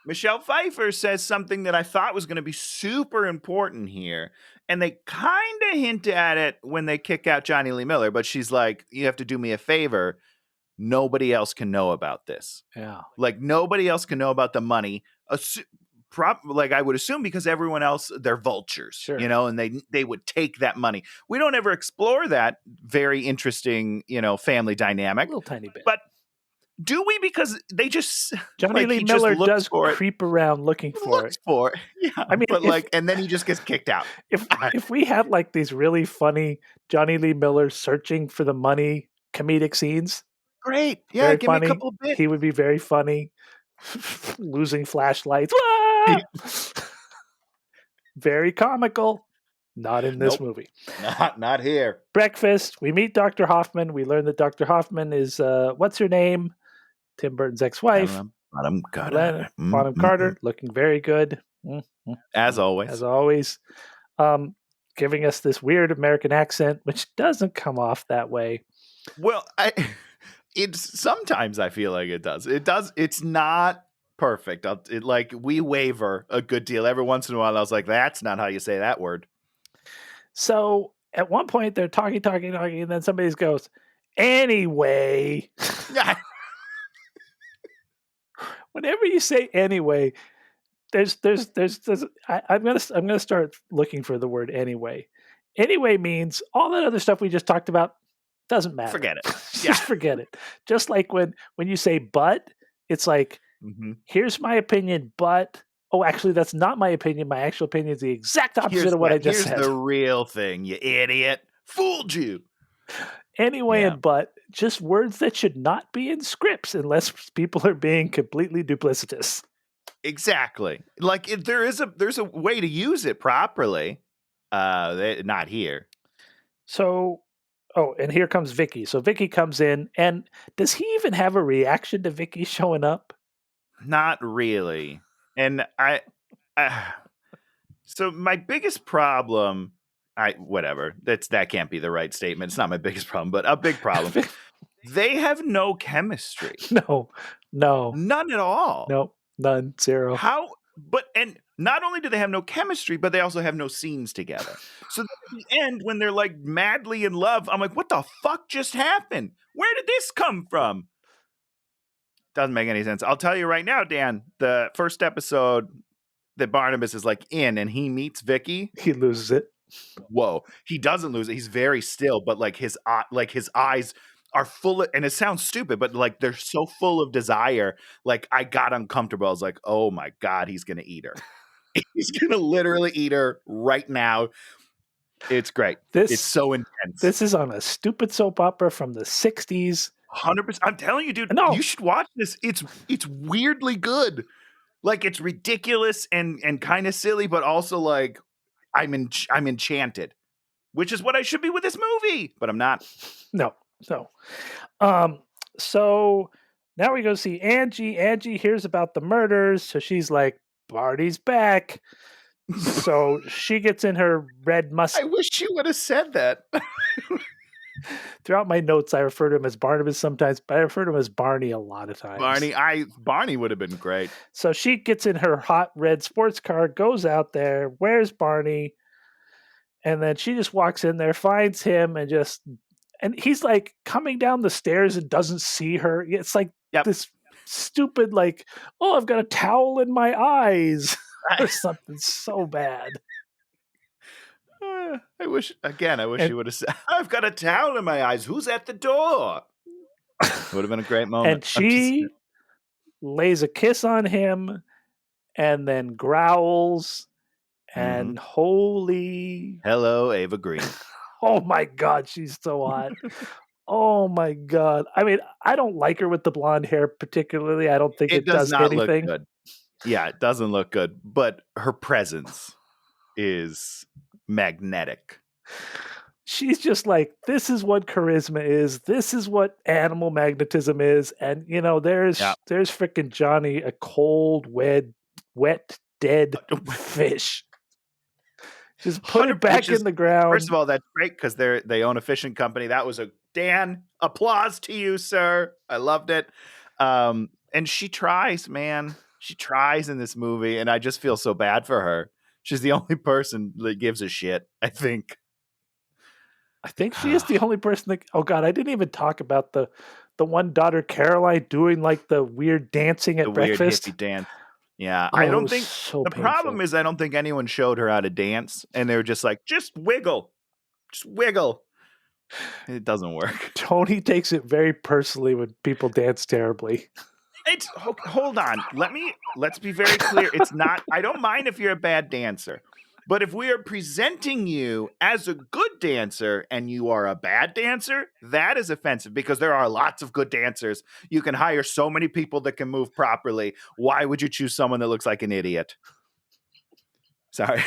Michelle Pfeiffer says something that I thought was going to be super important here. And they kind of hint at it when they kick out Johnny Lee Miller. But she's like, you have to do me a favor. Nobody else can know about this. Yeah. Like, nobody else can know about the money. Like, I would assume because everyone else, they're vultures, sure. And they would take that money. We don't ever explore that very interesting, family dynamic. A little tiny bit. But do we? Because they just Johnny Lee Miller does creep around looking for it. Yeah, I mean, but and then he just gets kicked out. If we had like these really funny Johnny Lee Miller searching for the money comedic scenes, great, yeah, give me a couple of bits. He would be very funny. Losing flashlights, very comical. Not in this movie. Not here. Breakfast. We meet Dr. Hoffman. We learn that Dr. Hoffman is what's her name? Tim Burton's ex-wife. Bonham Carter. Bonham Carter, looking very good. As always. As always. Giving us this weird American accent, which doesn't come off that way. Well, sometimes I feel like it does. It does. It's not perfect. We waver a good deal. Every once in a while, I was like, that's not how you say that word. So at one point, they're talking, and then somebody goes, anyway. Whenever you say anyway, I'm gonna start looking for the word anyway. Anyway means all that other stuff we just talked about doesn't matter. Forget it. Just forget it. Just like when you say but, it's like, here's my opinion, but actually that's not my opinion. My actual opinion is the exact opposite of what I just said. Here's the real thing, you idiot. Fooled you. Anyway, and but, just words that should not be in scripts unless people are being completely duplicitous. Exactly. Like there's a way to use it properly. Not here. So, and here comes Vicky. So Vicky comes in, and does he even have a reaction to Vicky showing up? Not really. And so my biggest problem, whatever. That can't be the right statement. It's not my biggest problem, but a big problem. They have no chemistry. No. None at all. Nope. None. Zero. How? And not only do they have no chemistry, but they also have no scenes together. So at the end, when they're like madly in love, I'm like, what the fuck just happened? Where did this come from? Doesn't make any sense. I'll tell you right now, Dan, the first episode that Barnabas is like in and he meets Vicky. He loses it. Whoa. He doesn't lose it. He's very still, but like his eyes are full of, and it sounds stupid, but like they're so full of desire. Like I got uncomfortable. I was like, oh my God, he's going to eat her. He's going to literally eat her right now. It's great. It's so intense. This is on a stupid soap opera from the 60s. 100%. I'm telling you, dude, you should watch this. It's weirdly good. Like it's ridiculous and kind of silly, but also like I'm enchanted, which is what I should be with this movie, but I'm not. No. So now we go see Angie. Angie hears about the murders, so she's like, Barty's back. So she gets in her red Mustang. I wish you would have said that. Throughout my notes, I refer to him as Barnabas sometimes, but I refer to him as Barney a lot of times. Barney would have been great. So she gets in her hot red sports car, goes out there, where's Barney? And then she just walks in there, finds him, and he's like coming down the stairs and doesn't see her. It's like this stupid, like, I've got a towel in my eyes or something so bad. I wish you would have said, I've got a towel in my eyes. Who's at the door? Would have been a great moment. And she lays a kiss on him and then growls And holy... Hello, Ava Green. Oh my God, she's so hot. Oh my God. I mean, I don't like her with the blonde hair particularly. I don't think it does not anything. Look good. Yeah, it doesn't look good, but her presence is magnetic. She's just like, this is what charisma is. This is what animal magnetism is. And there's freaking Johnny, a cold, wet, dead fish. Just put it back in the ground. First of all, that's great because they own a fishing company. That was Dan, applause to you, sir. I loved it. And she tries, man. She tries in this movie, and I just feel so bad for her. She's the only person that gives a shit, I think. I think she is the only person that... Oh God, I didn't even talk about the one daughter, Caroline, doing like the weird dancing at breakfast. Weird hippie dance. Yeah, I don't think... So the problem is I don't think anyone showed her how to dance, and they were just like, just wiggle. Just wiggle. It doesn't work. Tony takes it very personally when people dance terribly. Hold on. Let's be very clear. It's not... I don't mind if you're a bad dancer. But if we are presenting you as a good dancer and you are a bad dancer, that is offensive because there are lots of good dancers. You can hire so many people that can move properly. Why would you choose someone that looks like an idiot? Sorry,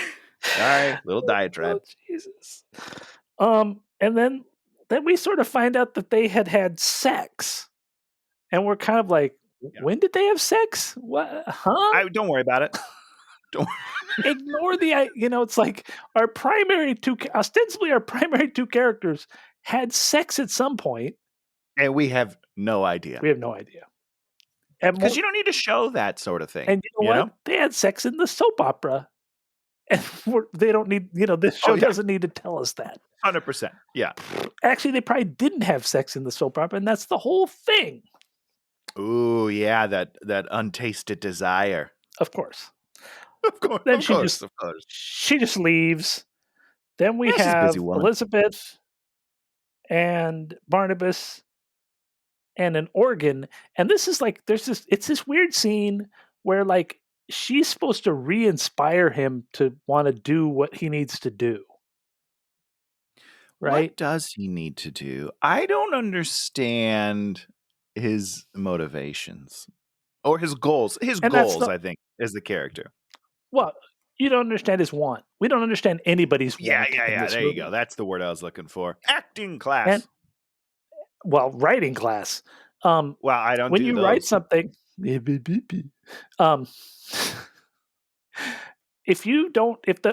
little diatribe. Oh, Jesus. And then we sort of find out that they had sex. And we're kind of like, when did they have sex? What? Huh? Don't worry about it. Don't ignore the, it's like ostensibly our primary two characters had sex at some point. And we have no idea. Because you don't need to show that sort of thing. And you know what? They had sex in the soap opera. And they don't need, this show doesn't need to tell us that. 100%. Yeah. Actually, they probably didn't have sex in the soap opera, and that's the whole thing. Ooh, yeah, that untasted desire. Of course. Then she just leaves. Then we have Elizabeth and Barnabas and an organ. And this is like, it's this weird scene where like she's supposed to re-inspire him to want to do what he needs to do. Right? What does he need to do? I don't understand his motivations or his goals. His goals, I think, as the character. Well, you don't understand his want. We don't understand anybody's want. Yeah. There you go. That's the word I was looking for. Acting class. Writing class. Well, I don't. When you write something, if the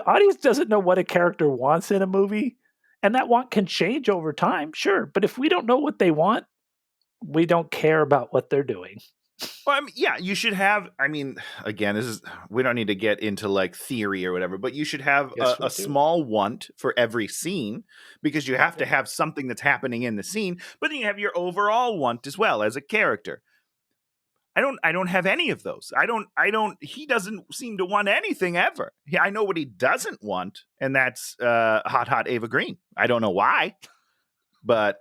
audience doesn't know what a character wants in a movie, and that want can change over time, sure. But if we don't know what they want, we don't care about what they're doing. Well, you should have, again, we don't need to get into like theory or whatever, but you should have a small want for every scene because you have to have something that's happening in the scene, but then you have your overall want as well as a character. I don't have any of those. He doesn't seem to want anything ever. I know what he doesn't want, and that's hot Ava Green. I don't know why, but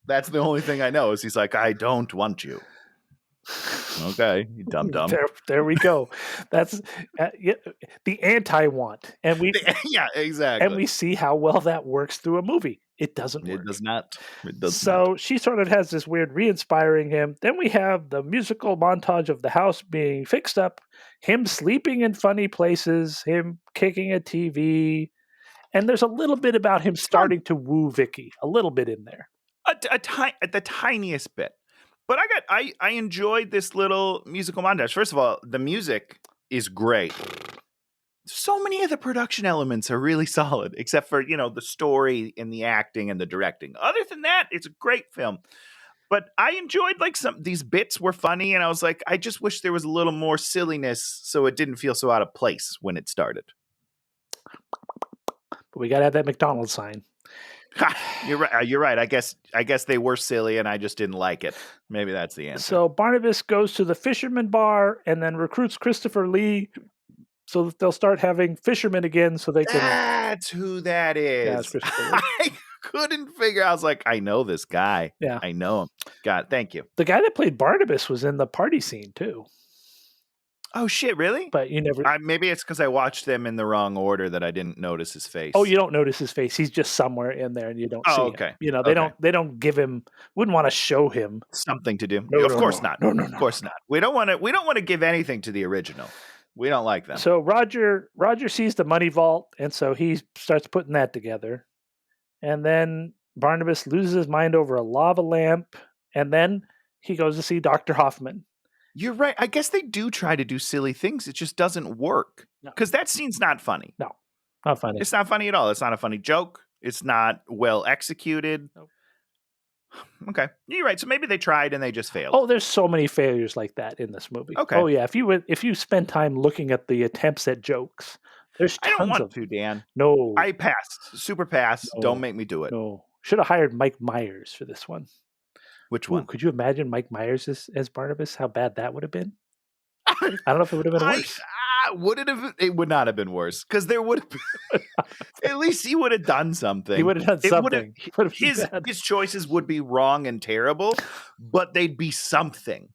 that's the only thing I know is he's like, I don't want you. Okay, you dumb. There we go. That's the anti-want, and exactly. And we see how well that works through a movie. It doesn't work. It does not. So she sort of has this weird re-inspiring him. Then we have the musical montage of the house being fixed up, him sleeping in funny places, him kicking a TV, and there's a little bit about him starting to woo Vicky. A little bit in there, the tiniest bit. But I enjoyed this little musical montage. First of all, the music is great. So many of the production elements are really solid, except for, the story and the acting and the directing. Other than that, it's a great film. But I enjoyed these bits were funny, and I was like, I just wish there was a little more silliness so it didn't feel so out of place when it started. But we got to have that McDonald's sign. You're right. You're right. I guess they were silly, and I just didn't like it. Maybe that's the answer. So Barnabas goes to the fisherman bar and then recruits Christopher Lee, so that they'll start having fishermen again. So they can. That's who that is. Yeah, it's Christopher Lee. I couldn't figure. I was like, I know this guy. Yeah, I know him. God, thank you. The guy that played Barnabas was in the party scene too. Oh shit! Really? But you never. Maybe it's because I watched them in the wrong order that I didn't notice his face. Oh, you don't notice his face. He's just somewhere in there, and you don't see okay. him. They don't give him. Wouldn't want to show him something to do. No, of course not. No, of course not. We don't want to give anything to the original. We don't like them. So Roger sees the money vault, and so he starts putting that together. And then Barnabas loses his mind over a lava lamp, and then he goes to see Dr. Hoffman. You're right. I guess they do try to do silly things. It just doesn't work. Because that scene's not funny. No, not funny. It's not funny at all. It's not a funny joke. It's not well executed. Nope. Okay. You're right. So maybe they tried and they just failed. Oh, there's so many failures like that in this movie. Okay. Oh, yeah. If you spend time looking at the attempts at jokes, there's tons I don't want to, Dan. No. I passed. Super pass. No. Don't make me do it. No. Should have hired Mike Myers for this one. Which one? Could you imagine Mike Myers as Barnabas? How bad that would have been? I don't know if it would have been worse. Would it have? It would not have been worse because there would have been. At least he would have done something. He would have done something. His choices would be wrong and terrible, but they'd be something.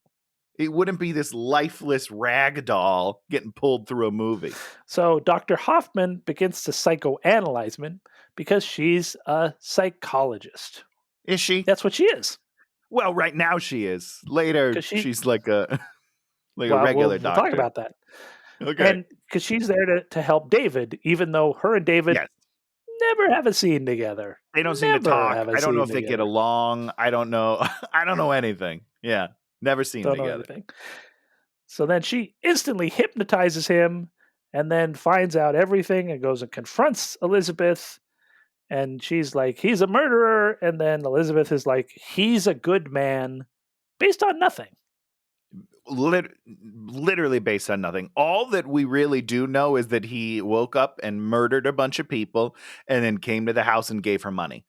It wouldn't be this lifeless rag doll getting pulled through a movie. So Dr. Hoffman begins to psychoanalyze him because she's a psychologist. Is she? That's what she is. Well, right now she is. Later, she's like a regular doctor. We'll talk about that. Okay. And because she's there to help David, even though her and David never have a scene together. They don't seem to talk. I don't know if they get along. I don't know. I don't know anything. Yeah. Never seen them together. So then she instantly hypnotizes him and then finds out everything and goes and confronts Elizabeth. And she's like, he's a murderer. And then Elizabeth is like, he's a good man based on nothing. Literally based on nothing. All that we really do know is that he woke up and murdered a bunch of people and then came to the house and gave her money.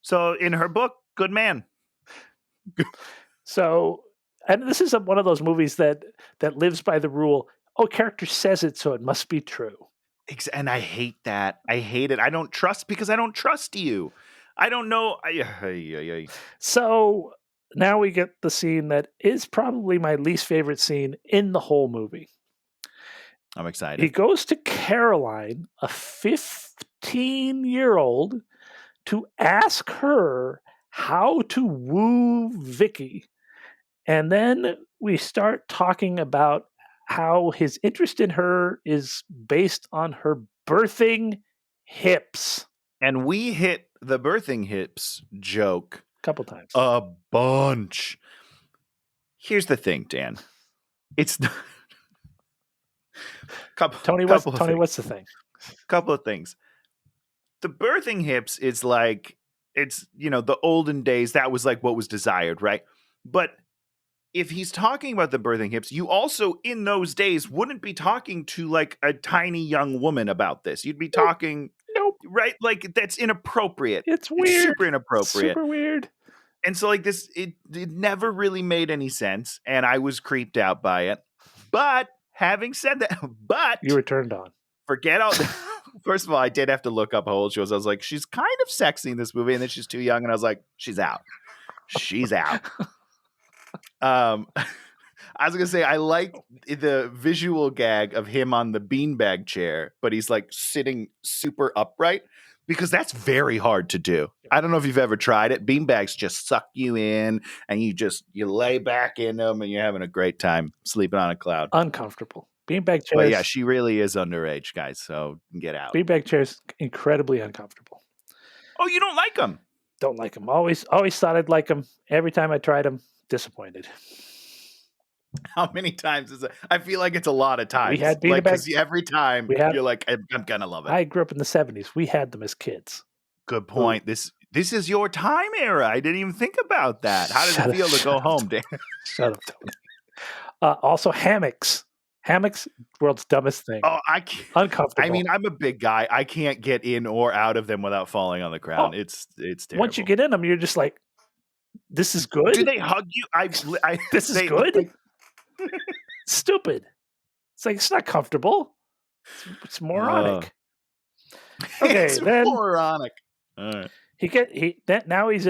So in her book, good man. So, and this is one of those movies that lives by the rule, character says it, so it must be true. And I hate that. I hate it. I don't trust because I don't trust you. I don't know. So now we get the scene that is probably my least favorite scene in the whole movie. I'm excited. He goes to Caroline, a 15-year-old, to ask her how to woo Vicky. And then we start talking about how his interest in her is based on her birthing hips. And we hit the birthing hips joke a couple times. A bunch. Here's the thing, Dan. It's Tony, what's the thing? Couple of things. The birthing hips is like, it's, the olden days, that was like what was desired, right? But if he's talking about the birthing hips, you also in those days wouldn't be talking to like a tiny young woman about this. You'd be talking, right? Like that's inappropriate. It's weird. It's super inappropriate. Super weird. And so like this, it never really made any sense. And I was creeped out by it. But having said that, you were turned on. Forget all First of all, I did have to look up how old she was. I was like, she's kind of sexy in this movie. And then she's too young. And I was like, she's out. She's out. I was going to say, I like the visual gag of him on the beanbag chair, but he's like sitting super upright because that's very hard to do. I don't know if you've ever tried it. Beanbags just suck you in and you lay back in them and you're having a great time sleeping on a cloud. Uncomfortable. Beanbag chairs. But yeah, she really is underage, guys. So get out. Beanbag chairs, incredibly uncomfortable. Oh, you don't like them? Don't like them. Always thought I'd like them. Every time I tried them, disappointed. How many times is it? I feel like it's a lot of times. We had beanbags. Every time you're like, I'm gonna love it. I grew up in the 70s. We had them as kids. Good point. Ooh. This is your time era. I didn't even think about that. How does it feel to go home, Dan? Shut up, Tony. Also, hammocks. Hammocks, world's dumbest thing. Oh, I can't. Uncomfortable. I mean, I'm a big guy. I can't get in or out of them without falling on the ground. It's terrible. Once you get in them, you're just like, this is good? Do they hug you? This is good? Stupid. It's like, it's not comfortable. It's moronic. Okay, it's then moronic. All right. Now he's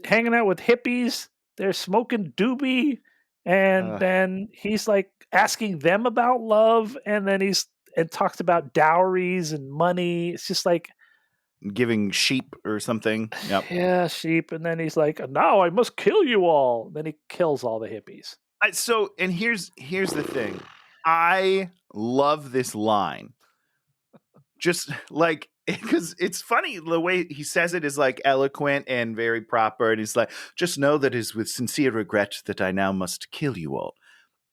hanging out with hippies. They're smoking doobie, And then he's like asking them about love, and then and talks about dowries and money. It's just like giving sheep or something. Yep. Yeah, sheep. And then he's like, now I must kill you all. Then he kills all the hippies. And here's the thing. I love this line. Just like, because it's funny, the way he says it is like eloquent and very proper. And he's like, just know that it is with sincere regret that I now must kill you all.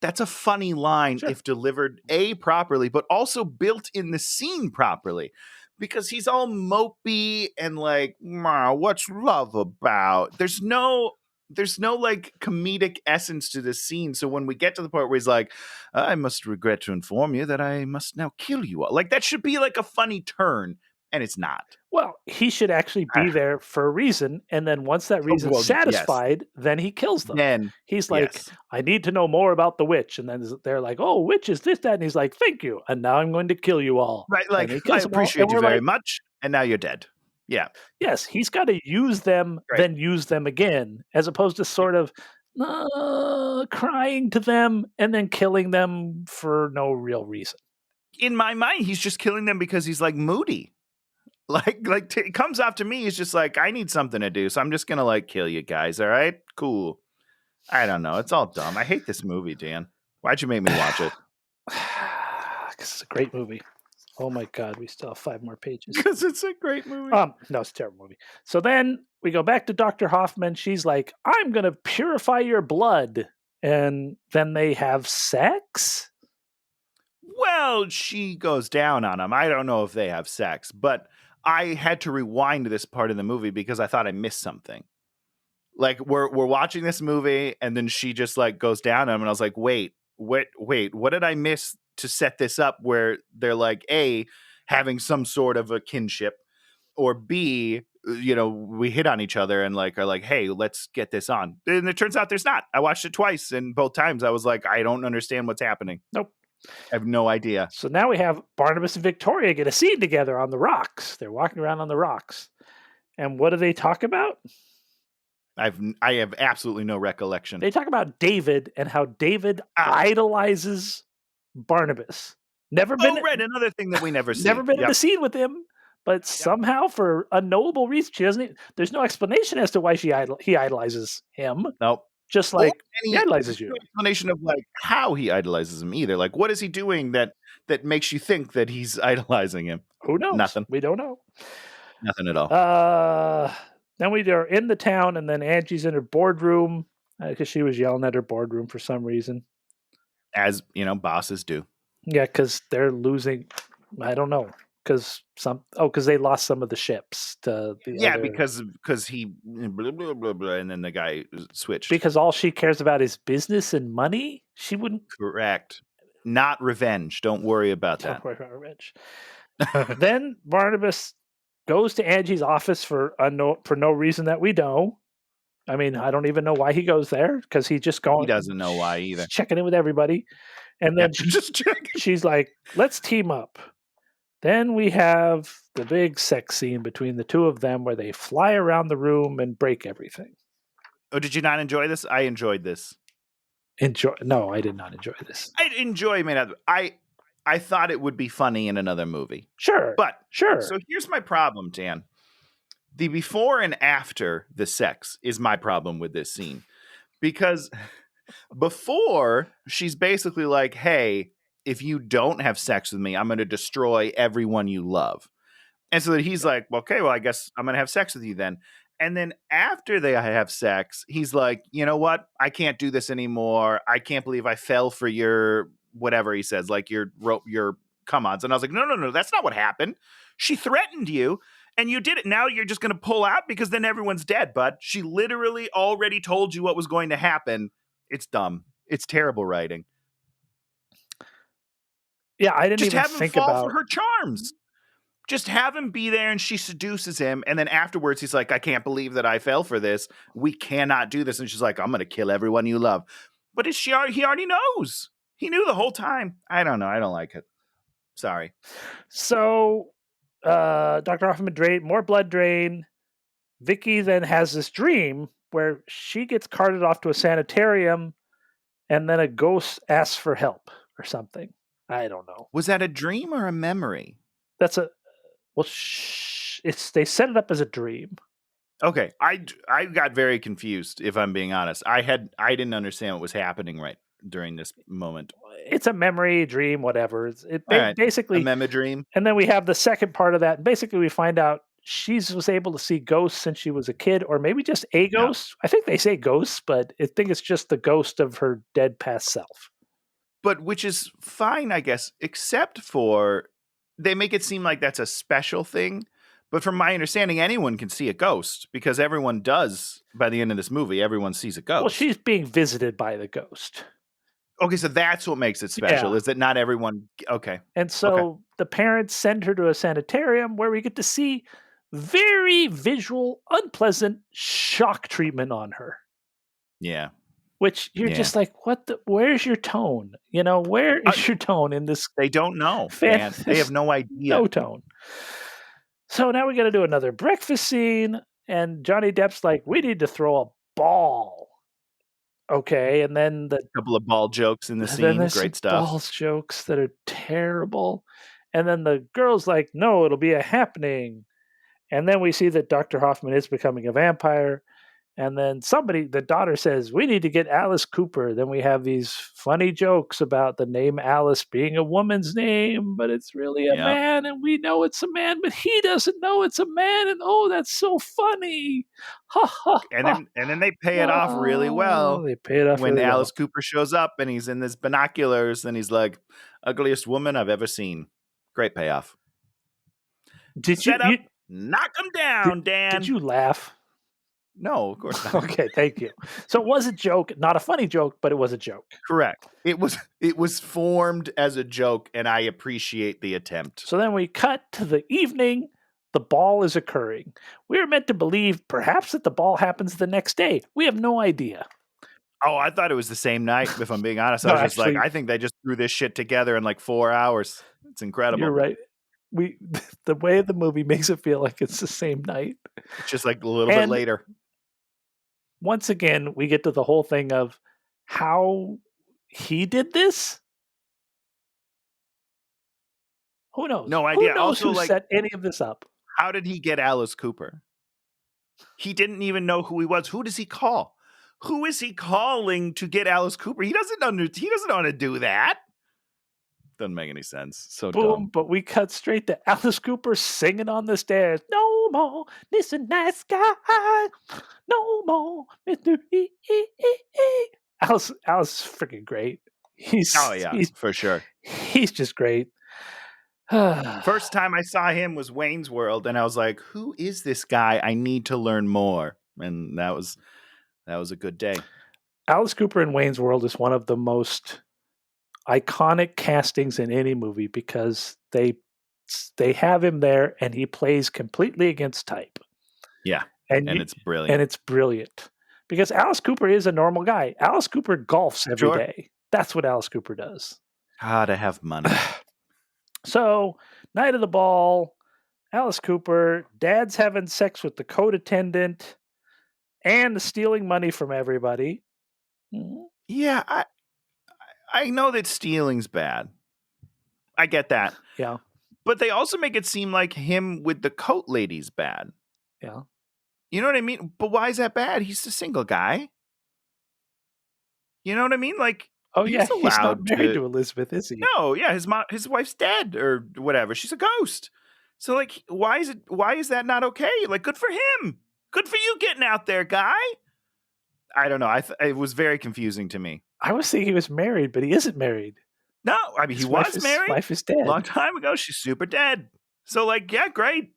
That's a funny line if delivered properly, but also built in the scene properly. Because he's all mopey and like, what's love about? There's no like comedic essence to this scene. So when we get to the part where he's like, I must regret to inform you that I must now kill you all. Like that should be like a funny turn, and it's not. Well, he should actually be there for a reason. And then once that reason's satisfied, then he kills them. Then he's like, I need to know more about the witch. And then they're like, oh, witch is this, that. And he's like, thank you. And now I'm going to kill you all. Right. Like, I appreciate you very much. And now you're dead. Yeah. Yes. He's got to use them, then use them again, as opposed to sort of crying to them and then killing them for no real reason. In my mind, he's just killing them because he's like moody. Like it comes off to me, he's just like, I need something to do, so I'm just gonna like kill you guys. All right, cool. I don't know. It's all dumb. I hate this movie, Dan. Why'd you make me watch it? Because it's a great movie. Oh my God, we still have 5 more pages. Because it's a great movie. No, it's a terrible movie. So then we go back to Dr. Hoffman. She's like, I'm gonna purify your blood, and then they have sex. Well, she goes down on him. I don't know if they have sex, but I had to rewind this part of the movie because I thought I missed something. Like we're watching this movie and then she just like goes down on him and I was like, wait, what did I miss to set this up where they're like A, having some sort of a kinship, or B, we hit on each other and like are like, hey, let's get this on. And it turns out there's not. I watched it twice and both times I was like, I don't understand what's happening. Nope. I have no idea. So now we have Barnabas and Victoria get a scene together on the rocks. They're walking around on the rocks. And what do they talk about? I have absolutely no recollection. They talk about David and how David idolizes Barnabas. Never been another thing that we never see. Never been in a scene with him, but somehow for unknowable reason, she doesn't. There's no explanation as to why he idolizes him. Nope. Just like he idolizes you. No explanation of like how he idolizes him either. Like, what is he doing that makes you think that he's idolizing him? Who knows? Nothing. We don't know. Nothing at all. Then we are in the town, and then Angie's in her boardroom because she was yelling at her boardroom for some reason. As bosses do. Yeah, because they're losing. I don't know. Because they lost some of the ships to the other. because he blah, blah, blah, blah, and then the guy switched. Because all she cares about is business and money. She wouldn't. Correct. Not revenge. Don't worry about that. Don't worry about revenge. Then Barnabas goes to Angie's office for no reason that we know. I mean, I don't even know why he goes there because he doesn't know why either. Checking in with everybody, and then she's like, "Let's team up." Then we have the big sex scene between the two of them where they fly around the room and break everything. Oh, did you not enjoy this? I enjoyed this. No, I did not enjoy this. I thought it would be funny in another movie. Sure. So here's my problem, Dan. The before and after the sex is my problem with this scene. Because before, she's basically like, hey, if you don't have sex with me, I'm going to destroy everyone you love. And so that he's like, okay, well, I guess I'm going to have sex with you then. And then after they have sex, he's like, you know what? I can't do this anymore. I can't believe I fell for your whatever he says, like your come-ons. And I was like, no, that's not what happened. She threatened you and you did it. Now you're just going to pull out because then everyone's dead, bud. She literally already told you what was going to happen. It's dumb. It's terrible writing. Yeah, I didn't just even have him think fall about for her charms. Just have him be there and she seduces him. And then afterwards, he's like, I can't believe that I fell for this. We cannot do this. And she's like, I'm going to kill everyone you love. But he already knows. He knew the whole time. I don't know. I don't like it. Sorry. So Dr. Hoffman more blood drain. Vicky then has this dream where she gets carted off to a sanitarium and then a ghost asks for help or something. I don't know. Was that a dream or a memory? That's a well. They set it up as a dream. Okay, I got very confused. If I'm being honest, I didn't understand what was happening right during this moment. It's a memory, dream, whatever. Basically a memory dream. And then we have the second part of that. Basically, we find out she was able to see ghosts since she was a kid, or maybe just a ghost. Yeah. I think they say ghosts, but I think it's just the ghost of her dead past self. But which is fine, I guess, except for they make it seem like that's a special thing. But from my understanding, anyone can see a ghost because everyone does by the end of this movie. Everyone sees a ghost. Well, she's being visited by the ghost. Okay, so that's what makes it special, is that not everyone... Okay. And so the parents send her to a sanitarium where we get to see very visual, unpleasant shock treatment on her. Yeah. Which you're just like, where's your tone? Where is your tone in this? They don't know. Man. They have no idea. No tone. So now we got to do another breakfast scene. And Johnny Depp's like, we need to throw a ball. Okay, and then a couple of ball jokes in the scene. Great stuff. Balls jokes that are terrible. And then the girl's like, no, it'll be a happening. And then we see that Dr. Hoffman is becoming a vampire. And then the daughter says, we need to get Alice Cooper. Then we have these funny jokes about the name Alice being a woman's name, but it's really a man, and we know it's a man, but he doesn't know it's a man, and that's so funny. Ha, ha, and then they pay it off really well. They pay it off when really Alice Cooper shows up and he's in his binoculars and he's like, ugliest woman I've ever seen. Great payoff. Knock him down, Dan. Did you laugh? No, of course not. Okay, thank you. So it was a joke, not a funny joke, but it was a joke. Correct. It was formed as a joke, and I appreciate the attempt. So then we cut to the evening. The ball is occurring. We are meant to believe perhaps that the ball happens the next day. We have no idea. Oh, I thought it was the same night, if I'm being honest. I was just like, I think they just threw this shit together in like 4 hours. It's incredible. You're right. The way the movie makes it feel like it's the same night. It's just like a little bit later. Once again, we get to the whole thing of how he did this. Who knows? No idea. Who knows who set any of this up? How did he get Alice Cooper? He didn't even know who he was. Who does he call? Who is he calling to get Alice Cooper? He doesn't want to do that. Doesn't make any sense. So boom, dumb. But we cut straight to Alice Cooper singing on the stairs. No more, Mr. Nice Guy. No more, Mr. Alice is freaking great. He's for sure. He's just great. First time I saw him was Wayne's World, and I was like, who is this guy? I need to learn more. And that was a good day. Alice Cooper in Wayne's World is one of the most iconic castings in any movie because they have him there and he plays completely against type. Yeah. And it's brilliant. And it's brilliant. Because Alice Cooper is a normal guy. Alice Cooper golfs every day. That's what Alice Cooper does. Gotta have money. So, night of the ball, Alice Cooper, dad's having sex with the coat attendant and stealing money from everybody. Mm-hmm. Yeah, I know that stealing's bad. I get that. Yeah. But they also make it seem like him with the coat lady's bad. Yeah. You know what I mean? But why is that bad? He's a single guy. You know what I mean? Like, he's not married to Elizabeth, is he? No, yeah, his wife's dead or whatever. She's a ghost. So like, why is that not okay? Like, good for him. Good for you getting out there, guy. I don't know. It was very confusing to me. I was thinking he was married, but he isn't married. No, I mean, he was married. His wife is dead. A long time ago. She's super dead. So like, yeah, great.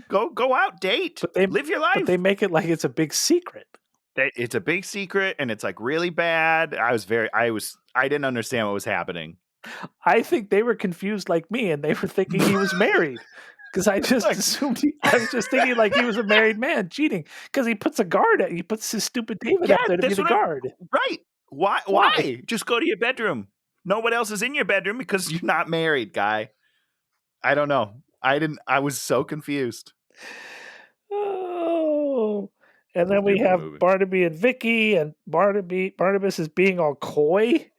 Go out, date. Live your life. But they make it like it's a big secret. It's a big secret, and it's like really bad. I didn't understand what was happening. I think they were confused like me, and they were thinking he was married. Because I just assumed I was just thinking like he was a married man cheating. Because he puts his stupid David out there to be the guard. Right. Why? Just go to your bedroom. No one else is in your bedroom because you're not married, guy. I don't know. I was so confused. Oh. And then we have Barnaby and Vicky, and Barnabas is being all coy.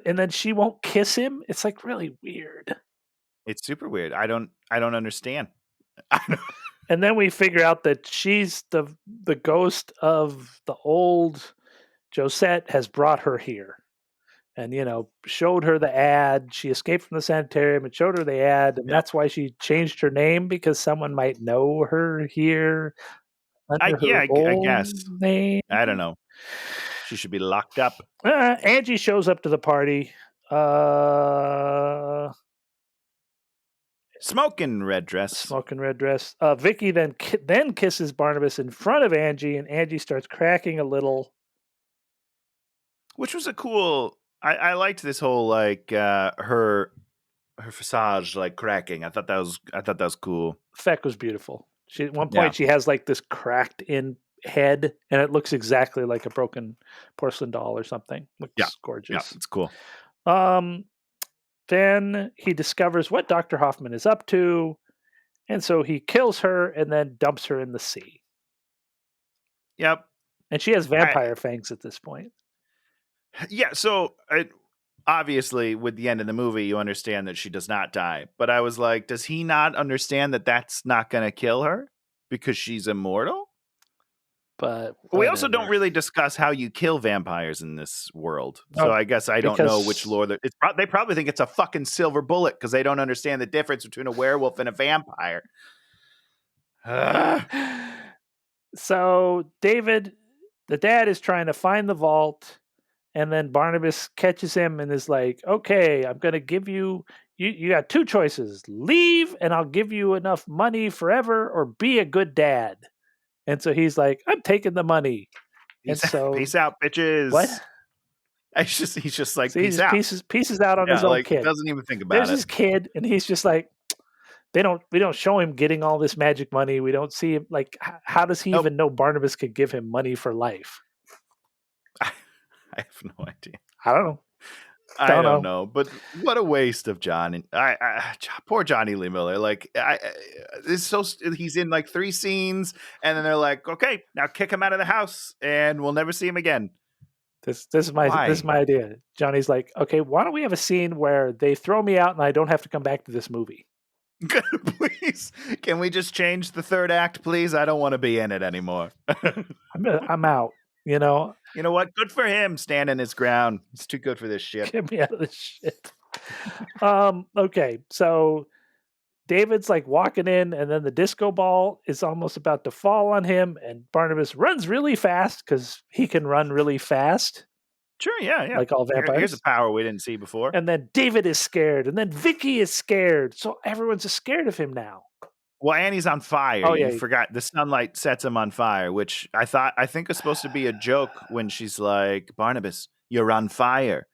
And then she won't kiss him. It's like really weird. It's super weird. I don't understand. And then we figure out that she's the ghost of the old Josette has brought her here. And, showed her the ad. She escaped from the sanitarium and showed her the ad. And that's why she changed her name, because someone might know her here. I guess. Name. I don't know. She should be locked up. Angie shows up to the party. Smoking red dress. Vicky then kisses Barnabas in front of Angie, and Angie starts cracking a little. Which was a cool... I liked this whole her visage cracking. I thought that was cool. Effect was beautiful. At one point she has this cracked in head, and it looks exactly like a broken porcelain doll or something. Looks gorgeous. Yeah, it's cool. Then he discovers what Dr. Hoffman is up to, and so he kills her and then dumps her in the sea. Yep. And she has vampire fangs at this point. Yeah, so obviously with the end of the movie, you understand that she does not die. But I was like, does he not understand that that's not going to kill her because she's immortal? But we also don't really discuss how you kill vampires in this world. So I guess I don't know which lore. They probably think it's a fucking silver bullet because they don't understand the difference between a werewolf and a vampire. So David, the dad, is trying to find the vault. And then Barnabas catches him and is like, okay, I'm going to give you got two choices. Leave and I'll give you enough money forever, or be a good dad. And so he's like, I'm taking the money. Peace out, bitches. What? He's just like, peace out. Pieces out on his own kid. Doesn't even think about There's his kid, and he's just like, we don't show him getting all this magic money. We don't see him, how does he even know Barnabas could give him money for life? I have no idea. I don't know. I don't know. But what a waste of John. Poor Johnny Lee Miller. He's in 3 scenes, and then they're like, okay, now kick him out of the house, and we'll never see him again. This is my idea. Johnny's like, okay, why don't we have a scene where they throw me out and I don't have to come back to this movie? Please, can we just change the third act, please? I don't want to be in it anymore. I'm out. You know what? Good for him standing his ground. He's too good for this shit. Get me out of this shit. Okay, so David's walking in, and then the disco ball is almost about to fall on him, and Barnabas runs really fast because he can run really fast. Sure, yeah. Like all vampires. Here's a power we didn't see before. And then David is scared, and then Vicky is scared. So everyone's just scared of him now. Well, Annie's on fire. Oh, yeah. You forgot the sunlight sets him on fire, which I think was supposed to be a joke when she's like, Barnabas, you're on fire.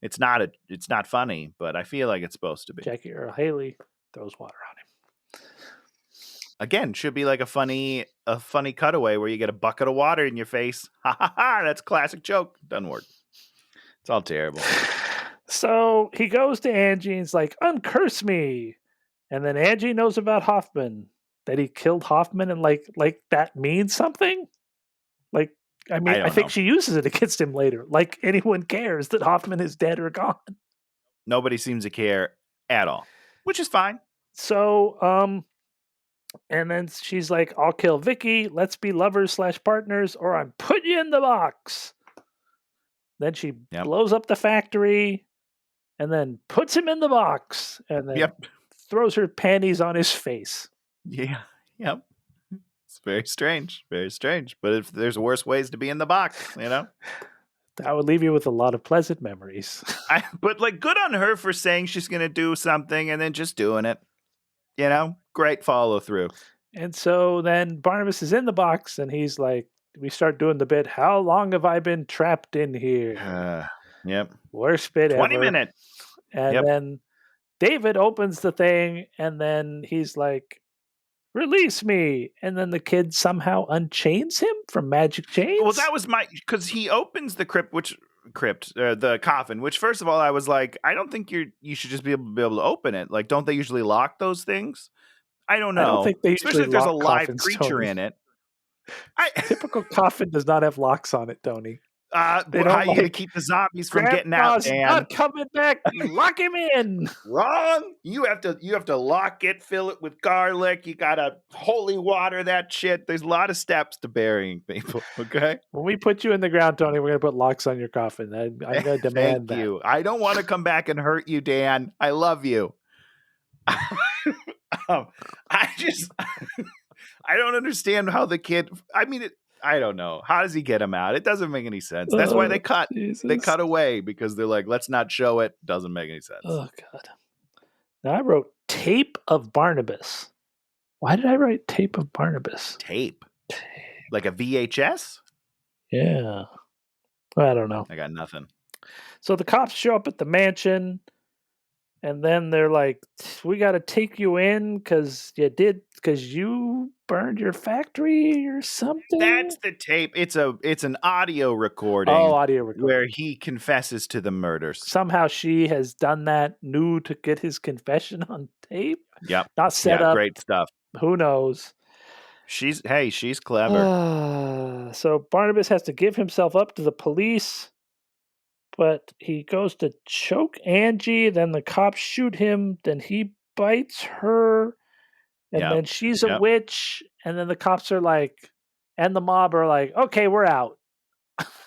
It's not funny, but I feel like it's supposed to be. Jackie Earle Haley throws water on him. Again, should be like a funny cutaway where you get a bucket of water in your face. Ha ha ha! That's a classic joke. Doesn't work. It's all terrible. So he goes to Angie and is like, uncurse me. And then Angie knows about Hoffman, that he killed Hoffman, and like that means something. I think she uses it against him later. Like anyone cares that Hoffman is dead or gone. Nobody seems to care at all, which is fine. So, and then she's like, I'll kill Vicky. Let's be lovers / partners, or I'm putting you in the box. Then she blows up the factory and then puts him in the box and then throws her panties on his face. Yeah. Yep. It's very strange. Very strange. But if there's worse ways to be in the box, That would leave you with a lot of pleasant memories. But good on her for saying she's going to do something and then just doing it. Great follow through. And so then Barnabas is in the box and he's like, we start doing the bit, how long have I been trapped in here? Yep. Worst bit 20 ever. minutes. And then David opens the thing and then he's like, release me. And then the kid somehow unchains him from magic chains. Well, that was because he opens the the coffin, which first of all, I was like, I don't think you should just be able to open it. Don't they usually lock those things? I don't know. I don't think they especially if there's a live creature in it. Typical coffin does not have locks on it, Tony. How you gonna keep the zombies from getting out, Dan? Not coming back. Lock him in. Wrong. You have to lock it, fill it with garlic. You gotta holy water that shit. There's a lot of steps to burying people. Okay. When we put you in the ground, Tony, we're gonna put locks on your coffin. I'm gonna demand Thank you. I don't want to come back and hurt you, Dan. I love you. I don't understand how the kid. I mean, I don't know. How does he get him out? It doesn't make any sense. That's why they cut. Jesus. They cut away because they're like, let's not show it. Doesn't make any sense. Oh God. Now I wrote tape of Barnabas. Why did I write tape of Barnabas? Tape. Like a VHS? Yeah. I don't know. I got nothing. So the cops show up at the mansion. And then they're like, we got to take you in because you burned your factory or something. That's the tape. It's an audio recording. Oh, audio recording. Where he confesses to the murders. Somehow she has done that, knew to get his confession on tape. Yep. Not set up. Great stuff. Who knows? She's clever. So Barnabas has to give himself up to the police. But he goes to choke Angie, then the cops shoot him, then he bites her, and then she's a witch, and then the cops are like, and the mob are like, okay, we're out.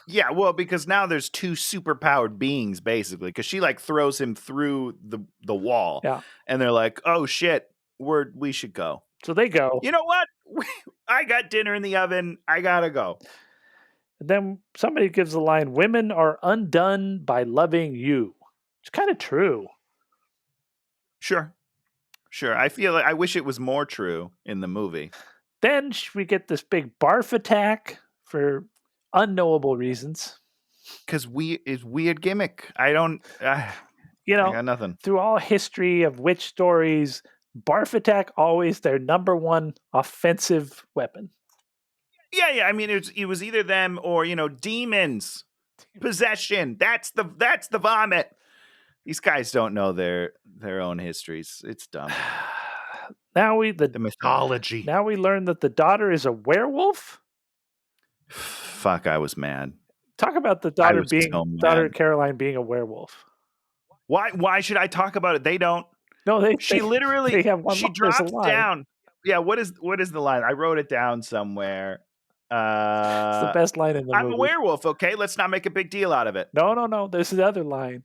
Yeah, well, because now there's two superpowered beings, basically, because she like throws him through the wall, and they're like, oh shit, we should go. So they go. You know what? I got dinner in the oven. I gotta go. And then somebody gives the line, women are undone by loving you. It's kind of true. Sure. I feel like I wish it was more true in the movie. Then we get this big barf attack for unknowable reasons. Because it's weird gimmick. I don't, I got nothing. Through all history of witch stories, barf attack always their number one offensive weapon. Yeah. I mean, it was either them or demons, possession. That's the vomit. These guys don't know their own histories. It's dumb. Now the mythology. Now we learn that the daughter is a werewolf. Fuck! I was mad. Talk about the daughter Caroline being a werewolf. Why should I talk about it? They don't. No, she literally she drops down. Yeah, what is the line? I wrote it down somewhere. It's the best line in the movie. I'm a werewolf, okay? Let's not make a big deal out of it. No. There's the other line.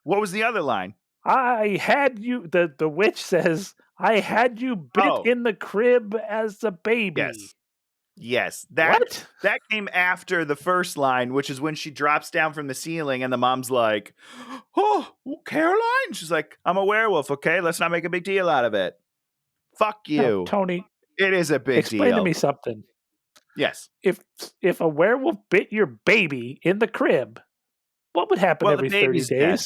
What was the other line? I had you, the witch says, I had you bit in the crib as a baby. Yes. That came after the first line, which is when she drops down from the ceiling and the mom's like, oh, Caroline? She's like, I'm a werewolf, okay? Let's not make a big deal out of it. Fuck you. No, Tony. It is a big deal. Explain to me something. Yes. If a werewolf bit your baby in the crib, what would happen every 30 days? Dead.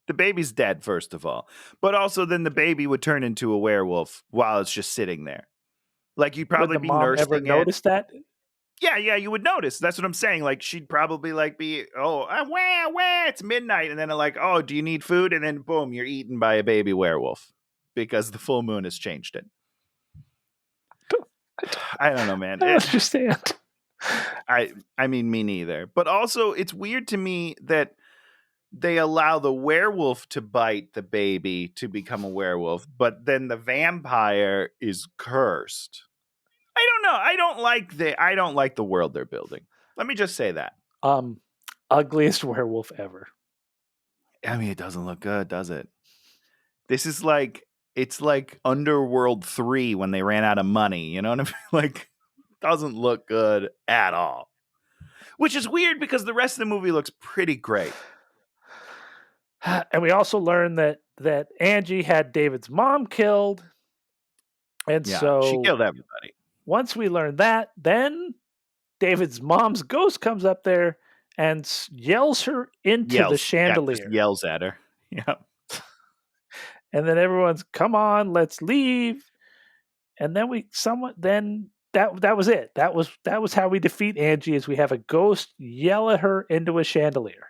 The baby's dead, first of all. But also then the baby would turn into a werewolf while it's just sitting there. Like you'd probably be nursing ever notice that? Yeah, you would notice. That's what I'm saying. Like she'd probably like be, it's midnight. And then like, oh, do you need food? And then boom, you're eaten by a baby werewolf because the full moon has changed it. I don't know, man. I don't understand. I mean, me neither. But also, it's weird to me that they allow the werewolf to bite the baby to become a werewolf, but then the vampire is cursed. I don't know. I don't like the world they're building. Let me just say that. Ugliest werewolf ever. I mean, it doesn't look good, does it? This is like. It's like Underworld 3 when they ran out of money. You know what I mean? Like, doesn't look good at all. Which is weird because the rest of the movie looks pretty great. And we also learned that Angie had David's mom killed. And so she killed everybody. Once we learned that, then David's mom's ghost comes up there and yells her into the chandelier. Just yells at her. Yeah. And then everyone's, come on, let's leave. And then that was it. That was how we defeat Angie, is we have a ghost yell at her into a chandelier.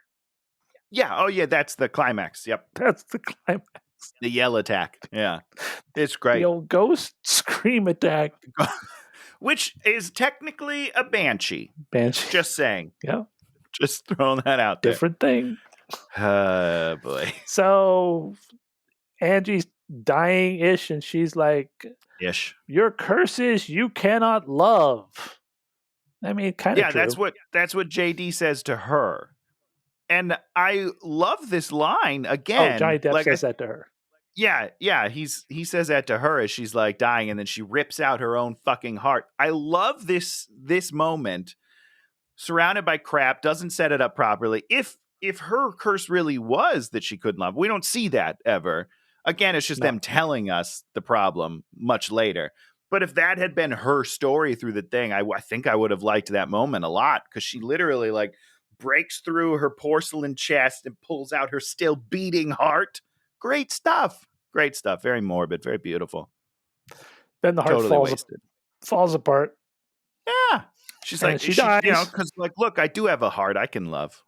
Yeah. Oh yeah, that's the climax. Yep. That's the climax. The yell attack. Yeah. It's great. The old ghost scream attack. which is technically a banshee. Banshee. Just saying. Yeah. Just throwing that out there. Different thing. Boy. So Angie's dying-ish, and she's like, your curse is you cannot love. I mean, kind of true. Yeah, that's what JD says to her. And I love this line again. Oh, Johnny Depp says that to her. Yeah, he says that to her as she's like dying, and then she rips out her own fucking heart. I love this moment. Surrounded by crap, doesn't set it up properly. If her curse really was that she couldn't love, we don't see that ever. Again, it's just them telling us the problem much later. But if that had been her story through the thing, I think I would have liked that moment a lot, because she literally like breaks through her porcelain chest and pulls out her still beating heart. Great stuff. Very morbid, very beautiful. Then the heart falls apart. Yeah. She's like, she dies. You know, because like, look, I do have a heart I can love.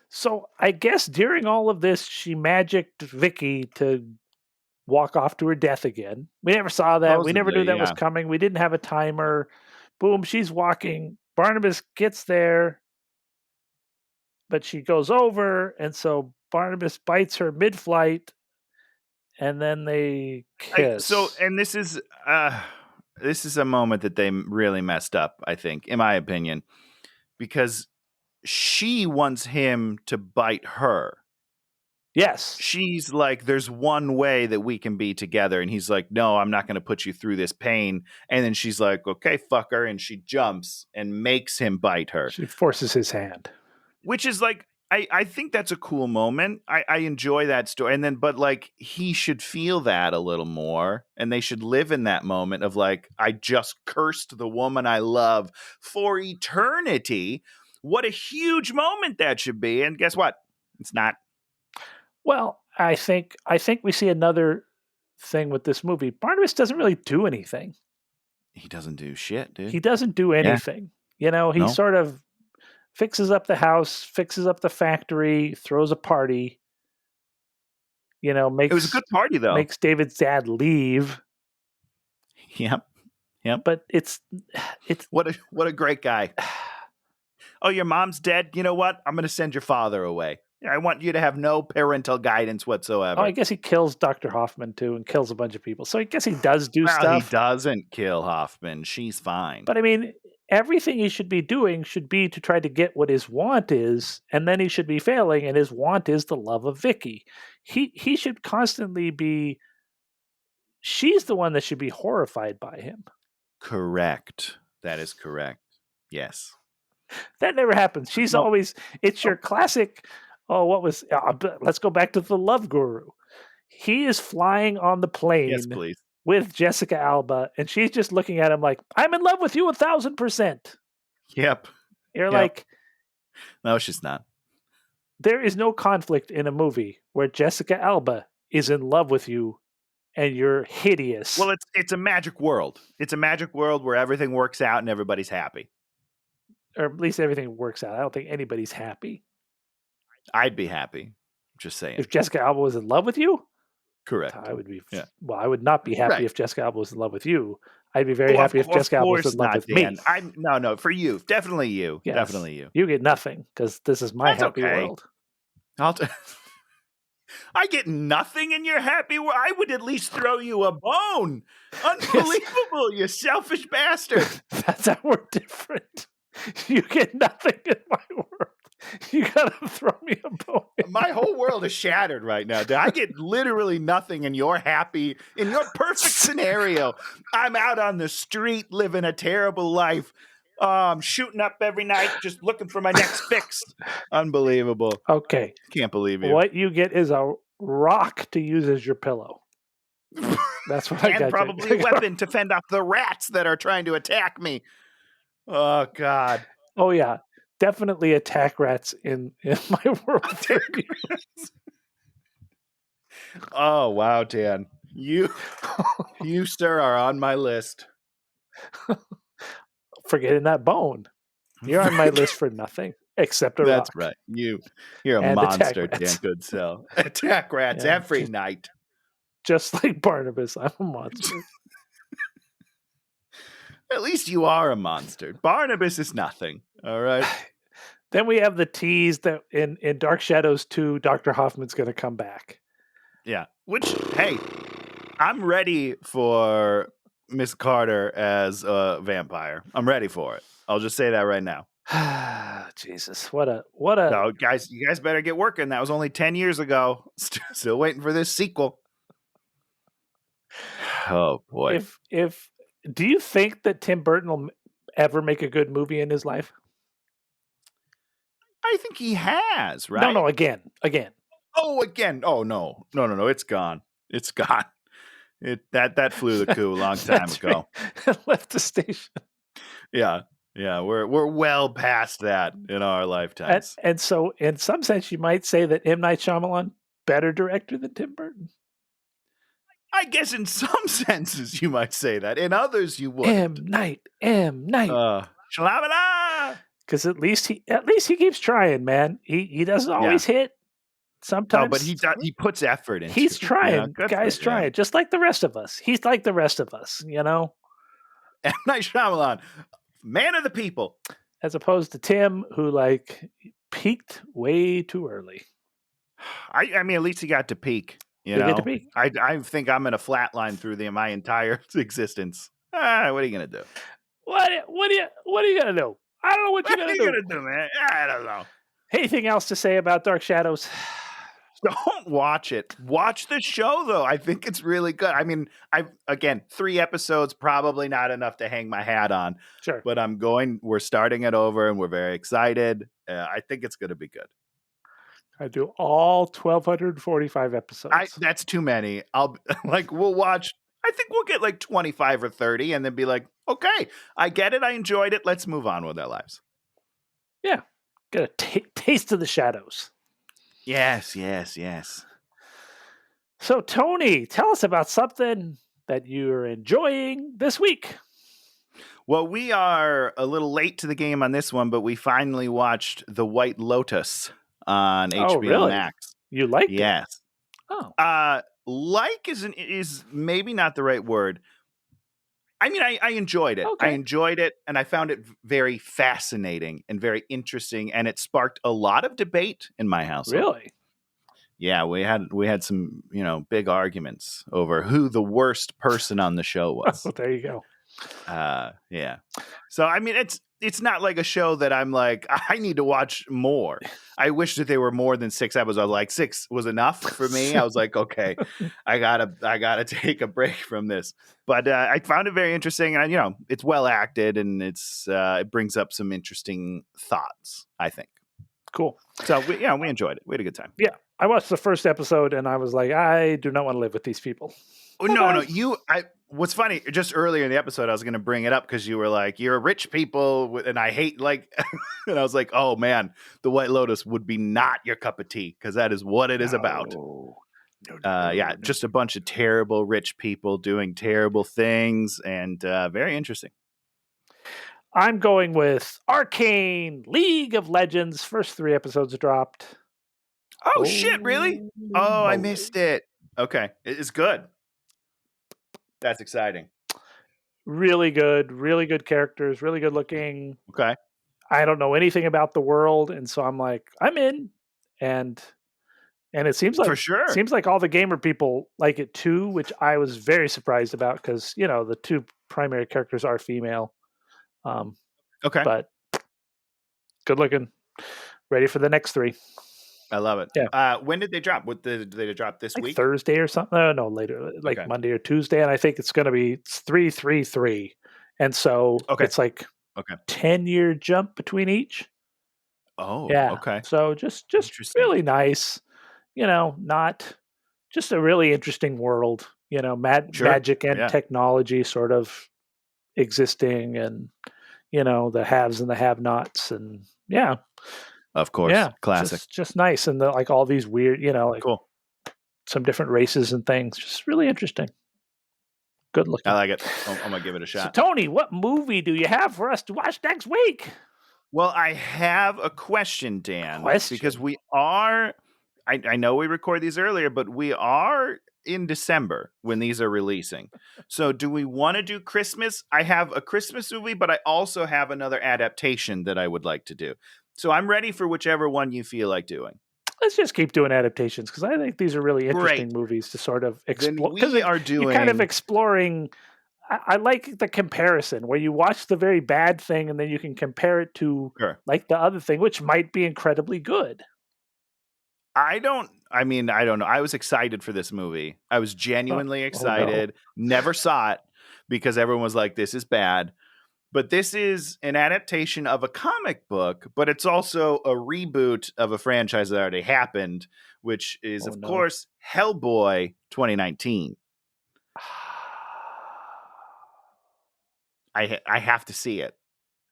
So I guess during all of this, she magicked Vicky to walk off to her death again. We never saw that. We never knew that was coming. We didn't have a timer. Boom, she's walking. Barnabas gets there, but she goes over, and so Barnabas bites her mid-flight, and then they kiss. And this is a moment that they really messed up, I think, in my opinion, because she wants him to bite her. Yes. She's like, there's one way that we can be together. And he's like, no, I'm not going to put you through this pain. And then she's like, okay, fucker. And she jumps and makes him bite her. She forces his hand. Which is like, I think that's a cool moment. I enjoy that story. And then, but like, he should feel that a little more. And they should live in that moment of like, I just cursed the woman I love for eternity. What a huge moment that should be. And guess what? It's not. Well, I think we see another thing with this movie. Barnabas doesn't really do anything. He doesn't do shit, dude. He doesn't do anything. Yeah. You know, he sort of fixes up the house, fixes up the factory, throws a party. You know, it was a good party though. Makes David's dad leave. Yep. But it's what a great guy. Oh, your mom's dead. You know what? I'm going to send your father away. I want you to have no parental guidance whatsoever. Oh, I guess he kills Dr. Hoffman too, and kills a bunch of people. So I guess he does do stuff. He doesn't kill Hoffman. She's fine. But I mean, everything he should be doing should be to try to get what his want is, and then he should be failing, and his want is the love of Vicky. He should constantly be. She's the one that should be horrified by him. Correct. That is correct. Yes. That never happens. She's always. It's your classic. Oh, what was? Let's go back to the love guru. He is flying on the plane. Yes, please. With Jessica Alba, and she's just looking at him like, I'm in love with you 1,000%. Yep. You're like, no, she's not. There is no conflict in a movie where Jessica Alba is in love with you and you're hideous. Well, it's a magic world. It's a magic world where everything works out and everybody's happy. Or at least everything works out. I don't think anybody's happy. I'd be happy. Just saying. If Jessica Alba was in love with you? Correct. I would be. Yeah. Well, I would not be happy if Jessica Alba was in love with you. I'd be very happy if Jessica Alba was in love with me. No, for you, definitely you, yes. Definitely you. You get nothing because this is my happy world. I get nothing in your happy world. I would at least throw you a bone. Unbelievable, you selfish bastard. That's how we're different. You get nothing in my world. You gotta throw me a bone. My whole world is shattered right now. I get literally nothing, and you're happy. In your perfect scenario, I'm out on the street living a terrible life. I'm shooting up every night, just looking for my next fix. Unbelievable. Okay. Can't believe you. What you get is a rock to use as your pillow. That's what I got. And probably a weapon to fend off the rats that are trying to attack me. Oh, God. Oh, yeah. Definitely attack rats in my world. Oh, wow, Dan. You, sir, are on my list. Forgetting that bone. You're on my list for nothing except a rock. That's right. You're a monster, Dan Goodsell. Attack rats every night. Just like Barnabas, I'm a monster. at least you are a monster. Barnabas is nothing. All right. Then we have the tease that in Dark Shadows 2, Dr. Hoffman's going to come back. Yeah. Which, hey, I'm ready for Miss Carter as a vampire. I'm ready for it. I'll just say that right now. Jesus, what a No, guys, you guys better get working. That was only 10 years ago. Still waiting for this sequel. Oh boy. If do you think that Tim Burton will ever make a good movie in his life? I think he has, right? No, again. Oh, again. Oh no. It's gone. It's gone. That flew the coup a long time ago. Left the station. Yeah. We're well past that in our lifetimes. And so, in some sense, you might say that M. Night Shyamalan better director than Tim Burton. I guess in some senses you might say that. In others, you wouldn't. M. Night. Shalabala! Because at least he keeps trying, man. He doesn't always hit. Sometimes, but he puts effort into. He's trying. Guy's trying, yeah. just like the rest of us. He's like the rest of us, M. Night Shyamalan, man of the people, as opposed to Tim, who peaked way too early. I mean, at least he got to peak. Get to peak. I think I'm in a flat line through my entire existence. What are you gonna do? What are you gonna do? I don't know what you're gonna do, man. I don't know. Anything else to say about Dark Shadows? Don't watch it. Watch the show, though. I think it's really good. I mean, 3 episodes, probably not enough to hang my hat on. Sure. But we're starting it over, and we're very excited. I think it's going to be good. I do all 1,245 episodes. That's too many. We'll watch. I think we'll get 25 or 30, and then be like, okay, I get it. I enjoyed it. Let's move on with our lives. Yeah. Get a taste of the shadows. Yes. So, Tony, tell us about something that you're enjoying this week. Well, we are a little late to the game on this one, but we finally watched The White Lotus on HBO Max. You liked it? Yes. Oh. Like is maybe not the right word. I mean, I enjoyed it. Okay. I enjoyed it, and I found it very fascinating and very interesting, and it sparked a lot of debate in my house. Really? Yeah, we had some, big arguments over who the worst person on the show was. Oh, there you go. Yeah. So, I mean, it's not like a show that I'm like, I need to watch more. I wish that they were more than 6 episodes. Like 6 was enough for me. I was like, okay, I gotta take a break from this. But I found it very interesting, and it's well acted, and it brings up some interesting thoughts, I think. Cool. So we enjoyed it. We had a good time. Yeah, I watched the first episode, and I was like, I do not want to live with these people. No. What's funny, just earlier in the episode, I was going to bring it up because you were like, you're rich people, and I hate, and I was like, oh man, The White Lotus would be not your cup of tea, because that is what it is about. No. Just a bunch of terrible rich people doing terrible things, and very interesting. I'm going with Arcane League of Legends. First 3 episodes dropped. Oh shit, really? Oh, I missed it. Okay, it's good. That's exciting. Really good characters, really good looking. Okay. I don't know anything about the world, and so I'm like, I'm in. And it seems like, for sure, seems like all the gamer people like it too, which I was very surprised about, because the 2 primary characters are female. Okay. But good looking. Ready for the next 3. I love it. Yeah. When did they drop? Did they drop this week? Thursday or something? No, later, Okay. Monday or Tuesday. And I think it's going to be 3-3-3. And so it's 10-year jump between each. Oh, yeah. Okay. So just really nice, not just a really interesting world, magic and technology sort of existing, and, the haves and the have-nots, and of course, classic. Just nice, and all these weird, cool, some different races and things. Just really interesting. Good looking. I like it. I'm gonna give it a shot. So, Tony, what movie do you have for us to watch next week? Well, I have a question, Dan. Because we are. I know we recorded these earlier, but we are in December when these are releasing. So do we want to do Christmas? I have a Christmas movie, but I also have another adaptation that I would like to do. So I'm ready for whichever one you feel like doing. Let's just keep doing adaptations because I think these are really interesting movies to sort of explore. Because you're kind of exploring. I like the comparison where you watch the very bad thing and then you can compare it to like the other thing, which might be incredibly good. I don't know. I was excited for this movie. I was genuinely excited. Never saw it because everyone was like, this is bad. But this is an adaptation of a comic book, but it's also a reboot of a franchise that already happened, which is, of course, Hellboy 2019. I have to see it.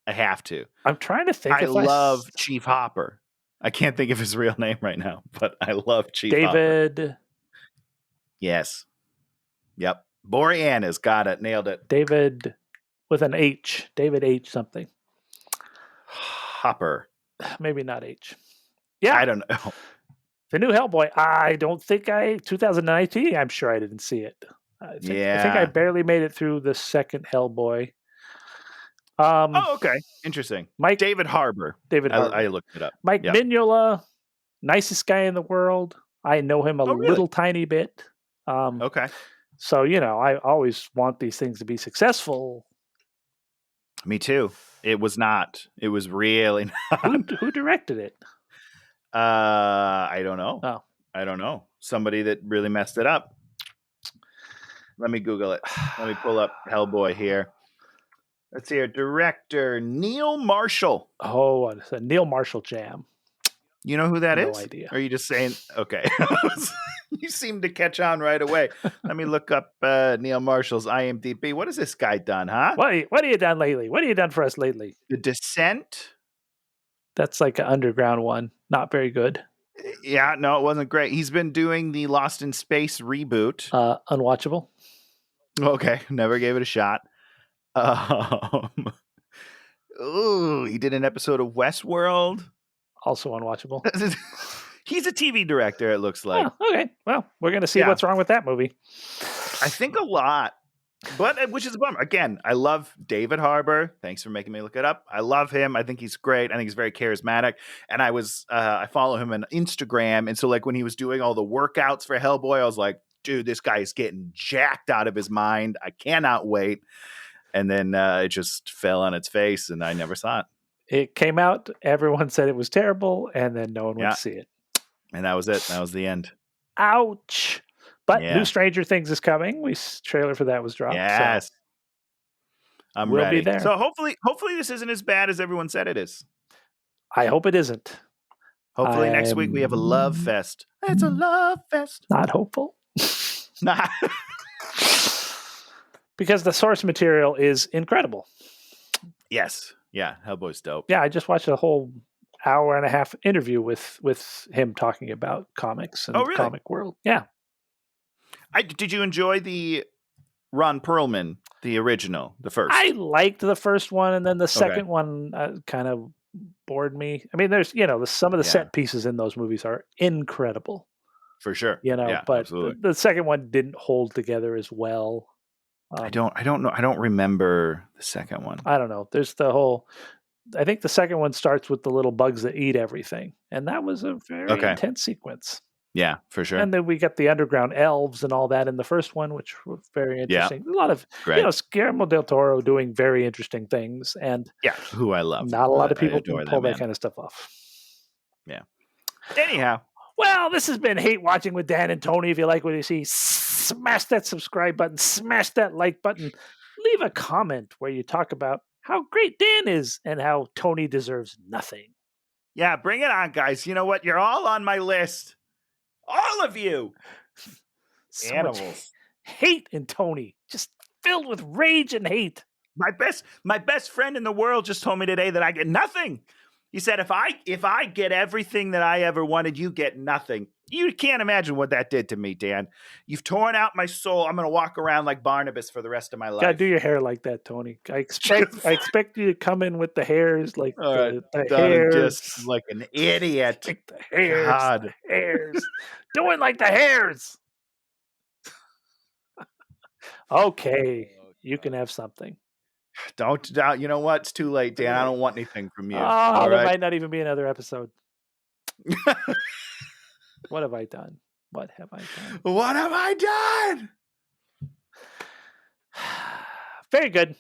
I have to. I'm trying to think. I love Chief Hopper. I can't think of his real name right now, but I love Chief David. Hopper. Yes. Yep. Boreanaz. Got it. Nailed it. David with an H. David H. something. Hopper. Maybe not H. Yeah. I don't know. The new Hellboy. I don't think 2019. I'm sure I didn't see it. I think I barely made it through the second Hellboy. Okay. Interesting. David Harbour. I looked it up. Mike Mignola, nicest guy in the world. I know him a little tiny bit. Okay. So, I always want these things to be successful. Me too. It was not. It was really not. Who directed it? I don't know. Oh. I don't know. Somebody that really messed it up. Let me Google it. Let me pull up Hellboy here. Let's see here. Director Neil Marshall. Oh, it's a Neil Marshall jam. You know who that is? No idea. Or are you just saying, okay. You seem to catch on right away. Let me look up Neil Marshall's IMDb. What has this guy done, huh? What have you done lately? What have you done for us lately? The Descent. That's like an underground one. Not very good. Yeah, no, it wasn't great. He's been doing the Lost in Space reboot. Unwatchable. Okay, never gave it a shot. He did an episode of Westworld. Also unwatchable. He's a TV director, it looks like. Oh, okay. Well, we're going to see what's wrong with that movie. I think a lot. But which is a bummer. Again, I love David Harbour. Thanks for making me look it up. I love him. I think he's great. I think he's very charismatic. And I follow him on Instagram. And so like when he was doing all the workouts for Hellboy, I was like, dude, this guy is getting jacked out of his mind. I cannot wait. And then it just fell on its face and I never saw it. It came out. Everyone said it was terrible. And then no one went to see it. And that was it. That was the end. Ouch. But new Stranger Things is coming. Trailer for that was dropped. Yes. So I'm we'll ready. be there. So hopefully this isn't as bad as everyone said it is. I hope it isn't. Hopefully next week we have a love fest. It's a love fest. Not hopeful. Nah. Because the source material is incredible. Yes. Yeah. Hellboy's dope. Yeah. I just watched a whole hour and a half interview with him talking about comics and the comic world. Yeah. Did you enjoy the Ron Perlman, the original, the first? I liked the first one, and then the second one kind of bored me. I mean, there's some of the set pieces in those movies are incredible, for sure. But the second one didn't hold together as well. I don't know. I don't remember the second one. I don't know. There's the whole. I think the second one starts with the little bugs that eat everything, and that was a very intense sequence. Yeah, for sure. And then we got the underground elves and all that in the first one, which was very interesting. A lot of, Guillermo del Toro doing very interesting things. And who I love. Not a lot of people can pull that kind of stuff off. Yeah. Anyhow. Well, this has been Hate Watching with Dan and Tony. If you like what you see, smash that subscribe button, smash that like button, leave a comment where you talk about how great Dan is and how Tony deserves nothing. Yeah, bring it on, guys. You know what? You're all on my list. All of you. So animals. Hate in Tony. Just filled with rage and hate. My best friend in the world just told me today that I get nothing. He said, if I get everything that I ever wanted, you get nothing. You can't imagine what that did to me, Dan. You've torn out my soul. I'm going to walk around like Barnabas for the rest of my life. Gotta do your hair like that, Tony. I expect you to come in with the hairs like the hairs. Just like an idiot. Like the hairs. God. The hairs. Doing like the hairs. Okay, you can have something. Don't. You know what? It's too late, Dan. I don't want anything from you. Oh, there might not even be another episode. What have I done? What have I done? What have I done? Very good.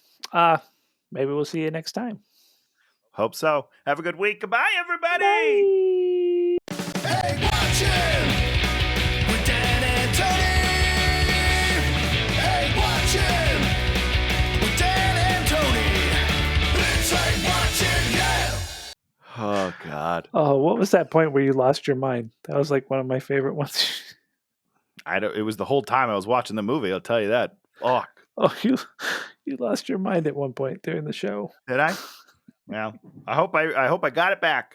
Maybe we'll see you next time. Hope so. Have a good week. Goodbye, everybody. Bye. Hey, watch him with Dan and Tony. Hey, watch him with Dan and Tony. It's like watching, yeah. Oh, God. Oh, what was that point where you lost your mind? That was like one of my favorite ones. It was the whole time I was watching the movie. I'll tell you that. Fuck. Oh, you lost your mind at one point during the show. Did I? Well, I hope I got it back.